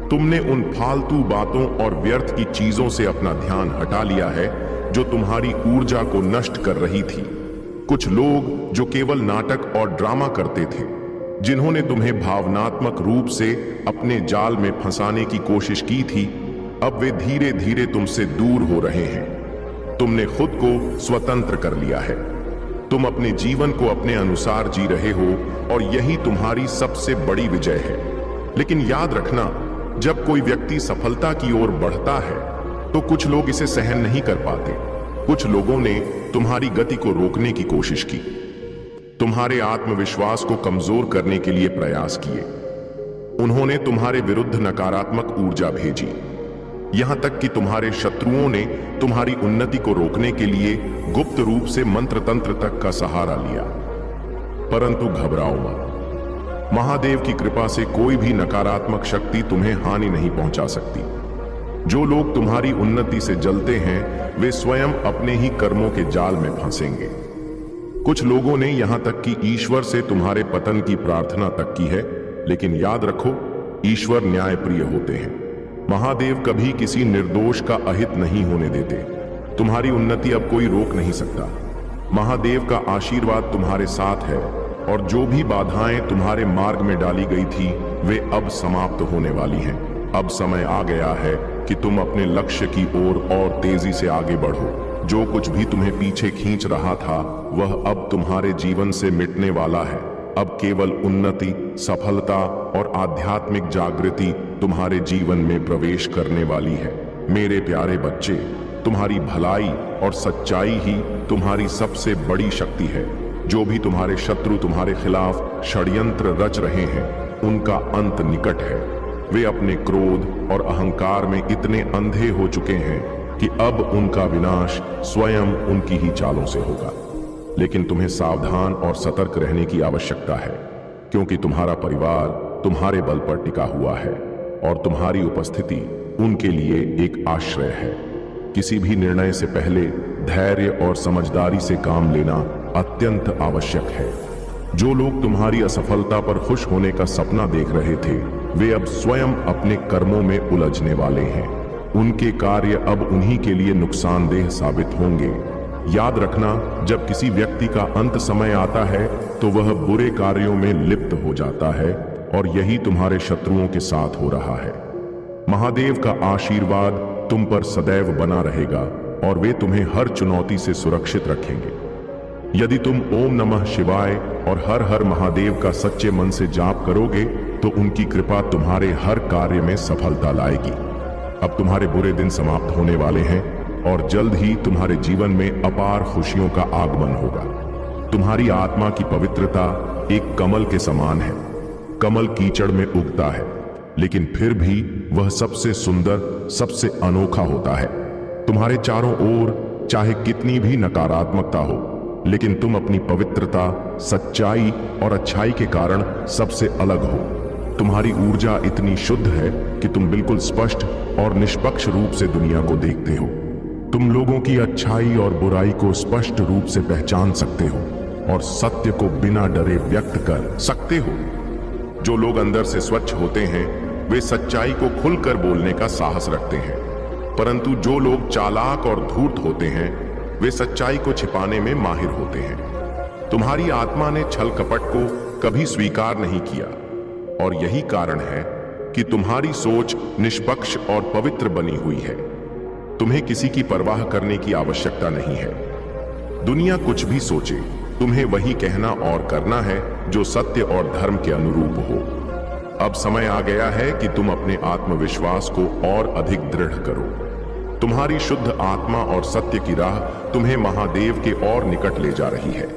तुमने उन फालतू बातों और व्यर्थ की चीजों से अपना ध्यान हटा लिया है जो तुम्हारी ऊर्जा को नष्ट कर रही थी। कुछ लोग जो केवल नाटक और ड्रामा करते थे, जिन्होंने तुम्हें भावनात्मक रूप से अपने जाल में फंसाने की कोशिश की थी, अब वे धीरे धीरे तुमसे दूर हो रहे हैं। तुमने खुद को स्वतंत्र कर लिया है। तुम अपने जीवन को अपने अनुसार जी रहे हो और यही तुम्हारी सबसे बड़ी विजय है। लेकिन याद रखना, जब कोई व्यक्ति सफलता की ओर बढ़ता है तो कुछ लोग इसे सहन नहीं कर पाते। कुछ लोगों ने तुम्हारी गति को रोकने की कोशिश की, तुम्हारे आत्मविश्वास को कमजोर करने के लिए प्रयास किए। उन्होंने तुम्हारे विरुद्ध नकारात्मक ऊर्जा भेजी, यहां तक कि तुम्हारे शत्रुओं ने तुम्हारी उन्नति को रोकने के लिए गुप्त रूप से मंत्र तंत्र तक का सहारा लिया। परंतु घबराओ मत। महादेव की कृपा से कोई भी नकारात्मक शक्ति तुम्हें हानि नहीं पहुंचा सकती। जो लोग तुम्हारी उन्नति से जलते हैं वे स्वयं अपने ही कर्मों के जाल में फंसेंगे। कुछ लोगों ने यहां तक कि ईश्वर से तुम्हारे पतन की प्रार्थना तक की है, लेकिन याद रखो, ईश्वर न्यायप्रिय होते हैं। महादेव कभी किसी निर्दोष का अहित नहीं होने देते। तुम्हारी उन्नति अब कोई रोक नहीं सकता। महादेव का आशीर्वाद तुम्हारे साथ है और जो भी बाधाएं तुम्हारे मार्ग में डाली गई थी वे अब समाप्त होने वाली हैं। अब समय आ गया है कि तुम अपने लक्ष्य की ओर और तेजी से आगे बढ़ो। जो कुछ भी तुम्हें पीछे खींच रहा था वह अब तुम्हारे जीवन से मिटने वाला है। अब केवल उन्नति, सफलता और आध्यात्मिक जागृति तुम्हारे जीवन में प्रवेश करने वाली है। मेरे प्यारे बच्चे, तुम्हारी भलाई और सच्चाई ही तुम्हारी सबसे बड़ी शक्ति है। जो भी तुम्हारे शत्रु तुम्हारे खिलाफ षड्यंत्र रच रहे हैं उनका अंत निकट है। वे अपने क्रोध और अहंकार में इतने अंधे हो चुके हैं कि अब उनका विनाश स्वयं उनकी ही चालों से होगा। लेकिन तुम्हें सावधान और सतर्क रहने की आवश्यकता है, क्योंकि तुम्हारा परिवार तुम्हारे बल पर टिका हुआ है और तुम्हारी उपस्थिति उनके लिए एक आश्रय है। किसी भी निर्णय से पहले धैर्य और समझदारी से काम लेना अत्यंत आवश्यक है। जो लोग तुम्हारी असफलता पर खुश होने का सपना देख रहे थे वे अब स्वयं अपने कर्मों में उलझने वाले हैं। उनके कार्य अब उन्हीं के लिए नुकसानदेह साबित होंगे। याद रखना, जब किसी व्यक्ति का अंत समय आता है तो वह बुरे कार्यों में लिप्त हो जाता है और यही तुम्हारे शत्रुओं के साथ हो रहा है। महादेव का आशीर्वाद तुम पर सदैव बना रहेगा और वे तुम्हें हर चुनौती से सुरक्षित रखेंगे। यदि तुम ओम नमः शिवाय और हर हर महादेव का सच्चे मन से जाप करोगे तो उनकी कृपा तुम्हारे हर कार्य में सफलता लाएगी। अब तुम्हारे बुरे दिन समाप्त होने वाले हैं और जल्द ही तुम्हारे जीवन में अपार खुशियों का आगमन होगा। तुम्हारी आत्मा की पवित्रता एक कमल के समान है। कमल कीचड़ में उगता है, लेकिन फिर भी वह सबसे सुंदर, सबसे अनोखा होता है। तुम्हारे चारों ओर चाहे कितनी भी नकारात्मकता हो, लेकिन तुम अपनी पवित्रता, सच्चाई और अच्छाई के कारण सबसे अलग हो। तुम्हारी ऊर्जा इतनी शुद्ध है कि तुम बिल्कुल स्पष्ट और निष्पक्ष रूप से दुनिया को देखते हो। तुम लोगों की अच्छाई और बुराई को स्पष्ट रूप से पहचान सकते हो और सत्य को बिना डरे व्यक्त कर सकते हो। जो लोग अंदर से स्वच्छ होते हैं वे सच्चाई को खुलकर बोलने का साहस रखते हैं, परंतु जो लोग चालाक और धूर्त होते हैं वे सच्चाई को छिपाने में माहिर होते हैं। तुम्हारी आत्मा ने छल कपट को कभी स्वीकार नहीं किया और यही कारण है कि तुम्हारी सोच निष्पक्ष और पवित्र बनी हुई है। तुम्हें किसी की परवाह करने की आवश्यकता नहीं है। दुनिया कुछ भी सोचे, तुम्हें वही कहना और करना है जो सत्य और धर्म के अनुरूप हो। अब समय आ गया है कि तुम अपने आत्मविश्वास को और अधिक दृढ़ करो। तुम्हारी शुद्ध आत्मा और सत्य की राह तुम्हें महादेव के और निकट ले जा रही है।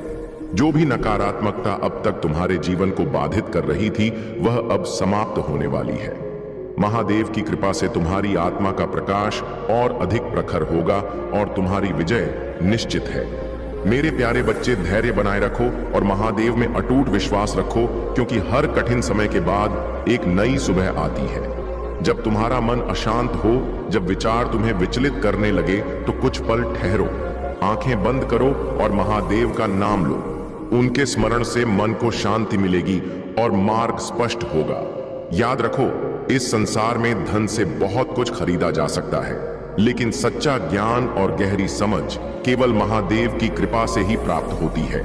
जो भी नकारात्मकता अब तक तुम्हारे जीवन को बाधित कर रही थी वह अब समाप्त होने वाली है। महादेव की कृपा से तुम्हारी आत्मा का प्रकाश और अधिक प्रखर होगा और तुम्हारी विजय निश्चित है। मेरे प्यारे बच्चे, धैर्य बनाए रखो और महादेव में अटूट विश्वास रखो, क्योंकि हर कठिन समय के बाद एक नई सुबह आती है। जब तुम्हारा मन अशांत हो, जब विचार तुम्हें विचलित करने लगे तो कुछ पल ठहरो, आंखें बंद करो और महादेव का नाम लो। उनके स्मरण से मन को शांति मिलेगी और मार्ग स्पष्ट होगा। याद रखो, इस संसार में धन से बहुत कुछ खरीदा जा सकता है, लेकिन सच्चा ज्ञान और गहरी समझ केवल महादेव की कृपा से ही प्राप्त होती है।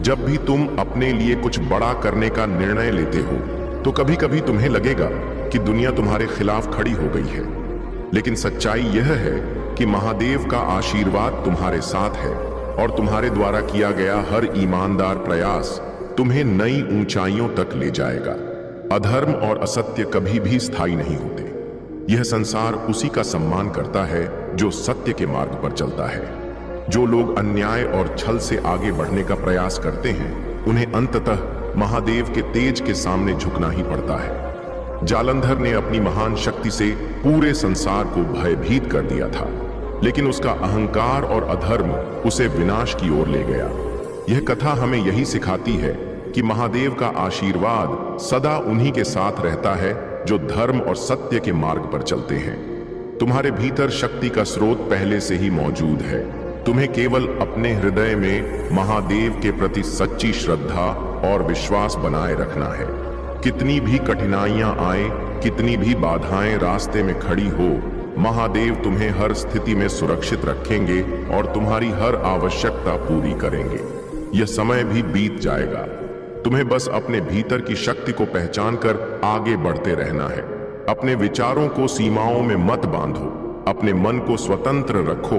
जब भी तुम अपने लिए कुछ बड़ा करने का निर्णय लेते हो तो कभी कभी तुम्हें लगेगा कि दुनिया तुम्हारे खिलाफ खड़ी हो गई है, लेकिन सच्चाई यह है कि महादेव का आशीर्वाद तुम्हारे साथ है और तुम्हारे द्वारा किया गया हर ईमानदार प्रयास तुम्हें नई ऊंचाइयों तक ले जाएगा। अधर्म और असत्य कभी भी स्थायी नहीं होते। यह संसार उसी का सम्मान करता है जो सत्य के मार्ग पर चलता है। जो लोग अन्याय और छल से आगे बढ़ने का प्रयास करते हैं उन्हें अंततः महादेव के तेज के सामने झुकना ही पड़ता है। जालंधर ने अपनी महान शक्ति से पूरे संसार को भयभीत कर दिया था, लेकिन उसका अहंकार और अधर्म उसे विनाश की ओर ले गया। यह कथा हमें यही सिखाती है कि महादेव का आशीर्वाद सदा उन्हीं के साथ रहता है जो धर्म और सत्य के मार्ग पर चलते हैं। तुम्हारे भीतर शक्ति का स्रोत पहले से ही मौजूद है। तुम्हें केवल अपने हृदय में महादेव के प्रति सच्ची श्रद्धा और विश्वास बनाए रखना है। कितनी भी कठिनाइयां आए, कितनी भी बाधाएं रास्ते में खड़ी हो, महादेव तुम्हें हर स्थिति में सुरक्षित रखेंगे और तुम्हारी हर आवश्यकता पूरी करेंगे। यह समय भी बीत जाएगा। तुम्हें बस अपने भीतर की शक्ति को पहचान कर आगे बढ़ते रहना है। अपने विचारों को सीमाओं में मत बांधो, अपने मन को स्वतंत्र रखो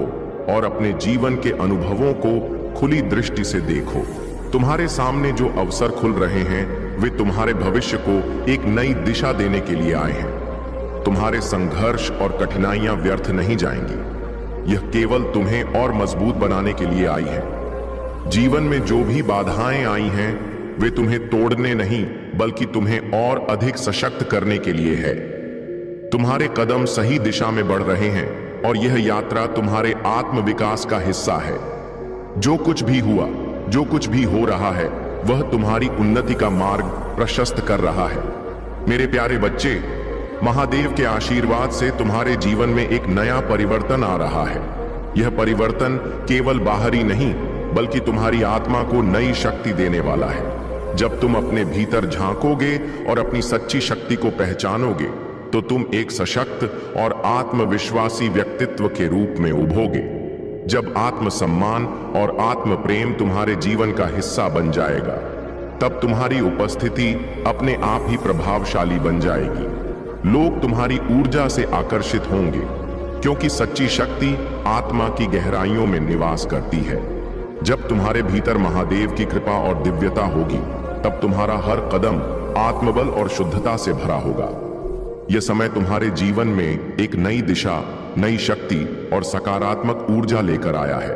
और अपने जीवन के अनुभवों को खुली दृष्टि से देखो। तुम्हारे सामने जो अवसर खुल रहे हैं वे तुम्हारे भविष्य को एक नई दिशा देने के लिए आए हैं। तुम्हारे संघर्ष और कठिनाइयां व्यर्थ नहीं जाएंगी, यह केवल तुम्हें और मजबूत बनाने के लिए आई है। जीवन में जो भी बाधाएं आई हैं वे तुम्हें तोड़ने नहीं बल्कि तुम्हें और अधिक सशक्त करने के लिए है। तुम्हारे कदम सही दिशा में बढ़ रहे हैं और यह यात्रा तुम्हारे आत्म विकास का हिस्सा है। जो कुछ भी हुआ, जो कुछ भी हो रहा है, वह तुम्हारी उन्नति का मार्ग प्रशस्त कर रहा है। मेरे प्यारे बच्चे, महादेव के आशीर्वाद से तुम्हारे जीवन में एक नया परिवर्तन आ रहा है। यह परिवर्तन केवल बाहरी नहीं बल्कि तुम्हारी आत्मा को नई शक्ति देने वाला है। जब तुम अपने भीतर झांकोगे और अपनी सच्ची शक्ति को पहचानोगे तो तुम एक सशक्त और आत्मविश्वासी व्यक्तित्व के रूप में उभरोगे। जब आत्मसम्मान और आत्म प्रेम तुम्हारे जीवन का हिस्सा बन जाएगा, तब तुम्हारी उपस्थिति अपने आप ही प्रभावशाली बन जाएगी। लोग तुम्हारी ऊर्जा से आकर्षित होंगे क्योंकि सच्ची शक्ति आत्मा की गहराइयों में निवास करती है। जब तुम्हारे भीतर महादेव की कृपा और दिव्यता होगी, तब तुम्हारा हर कदम आत्मबल और शुद्धता से भरा होगा। यह समय तुम्हारे जीवन में एक नई दिशा, नई शक्ति और सकारात्मक ऊर्जा लेकर आया है।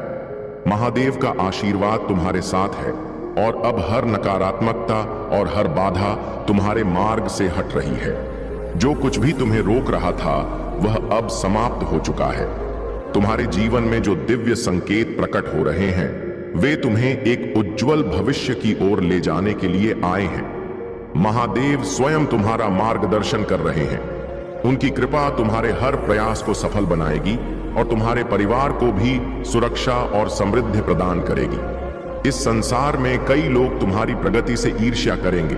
महादेव का आशीर्वाद तुम्हारे साथ है और अब हर नकारात्मकता और हर बाधा तुम्हारे मार्ग से हट रही है। जो कुछ भी तुम्हें रोक रहा था वह अब समाप्त हो चुका है। तुम्हारे जीवन में जो दिव्य संकेत प्रकट हो रहे हैं वे तुम्हें एक उज्जवल भविष्य की ओर ले जाने के लिए आए हैं। महादेव स्वयं तुम्हारा मार्गदर्शन कर रहे हैं। उनकी कृपा तुम्हारे हर प्रयास को सफल बनाएगी और तुम्हारे परिवार को भी सुरक्षा और समृद्धि प्रदान करेगी। इस संसार में कई लोग तुम्हारी प्रगति से ईर्ष्या करेंगे,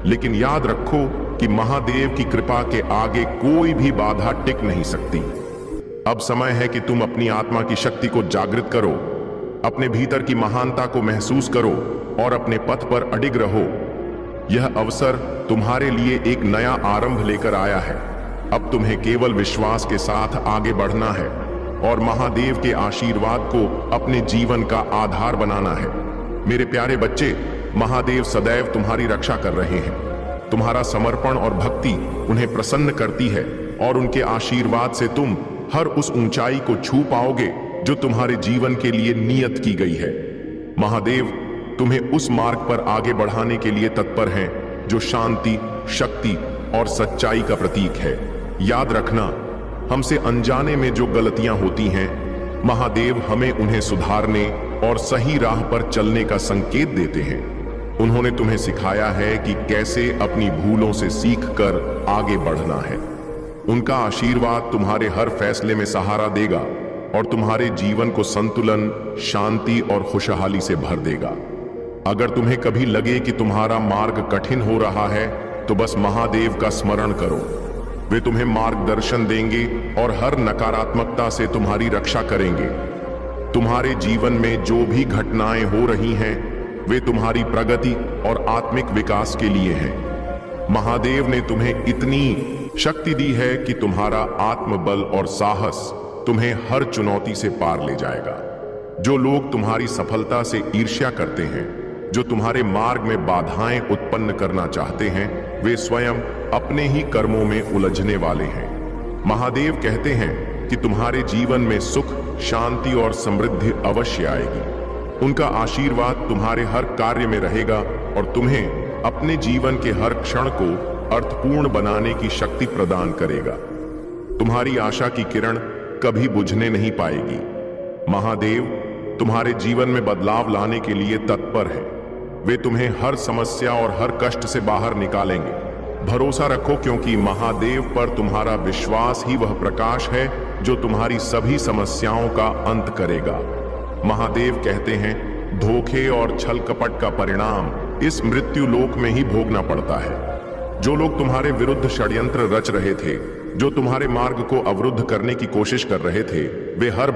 लेकिन याद रखो कि महादेव की कृपा के आगे कोई भी बाधा टिक नहीं सकती। अब समय है कि तुम अपनी आत्मा की शक्ति को जागृत करो, अपने भीतर की महानता को महसूस करो और अपने पथ पर अडिग रहो। यह अवसर तुम्हारे लिए एक नया आरंभ लेकर आया है। अब तुम्हें केवल विश्वास के साथ आगे बढ़ना है और महादेव के आशीर्वाद को अपने जीवन का आधार बनाना है। मेरे प्यारे बच्चे, महादेव सदैव तुम्हारी रक्षा कर रहे हैं। तुम्हारा समर्पण और भक्ति उन्हें प्रसन्न करती है और उनके आशीर्वाद से तुम हर उस ऊंचाई को छू पाओगे जो तुम्हारे जीवन के लिए नियत की गई है। महादेव तुम्हें उस मार्ग पर आगे बढ़ाने के लिए तत्पर हैं जो शांति, शक्ति और सच्चाई का प्रतीक है। याद रखना, हमसे अनजाने में जो गलतियां होती हैं, महादेव हमें उन्हें सुधारने और सही राह पर चलने का संकेत देते हैं। उन्होंने तुम्हें सिखाया है कि कैसे अपनी भूलों से सीखकर आगे बढ़ना है। उनका आशीर्वाद तुम्हारे हर फैसले में सहारा देगा और तुम्हारे जीवन को संतुलन, शांति और खुशहाली से भर देगा। अगर तुम्हें कभी लगे कि तुम्हारा मार्ग कठिन हो रहा है, तो बस महादेव का स्मरण करो। वे तुम्हें मार्गदर्शन देंगे और हर नकारात्मकता से तुम्हारी रक्षा करेंगे। तुम्हारे जीवन में जो भी घटनाएं हो रही हैं, वे तुम्हारी प्रगति और आत्मिक विकास के लिए हैं। महादेव ने तुम्हें इतनी शक्ति दी है कि तुम्हारा आत्मबल और साहस तुम्हें हर चुनौती से पार ले जाएगा। जो लोग तुम्हारी सफलता से ईर्ष्या करते हैं, जो तुम्हारे मार्ग में बाधाएं उत्पन्न करना चाहते हैं, वे स्वयं अपने ही कर्मों में उलझने वाले हैं। महादेव कहते हैं कि तुम्हारे जीवन में सुख, शांति और समृद्धि अवश्य आएगी। उनका आशीर्वाद तुम्हारे हर कार्य में रहेगा और तुम्हें अपने जीवन के हर क्षण को अर्थपूर्ण बनाने की शक्ति प्रदान करेगा। तुम्हारी आशा की किरण कभी बुझने नहीं पाएगी। महादेव तुम्हारे जीवन में बदलाव लाने के लिए तत्पर है। वे तुम्हें हर समस्या और हर कष्ट से बाहर निकालेंगे। भरोसा रखो, क्योंकि महादेव पर तुम्हारा विश्वास ही वह प्रकाश है जो तुम्हारी सभी समस्याओं का अंत करेगा। महादेव कहते हैं, धोखे और छल कपट का परिणाम इस मृत्यु लोक में ही भोगना पड़ता है। जो लोग तुम्हारे विरुद्ध षड्यंत्र रच रहे थे, जो तुम्हारे मार्ग को अवरुद्ध करने की कोशिश कर रहे थे, वे हर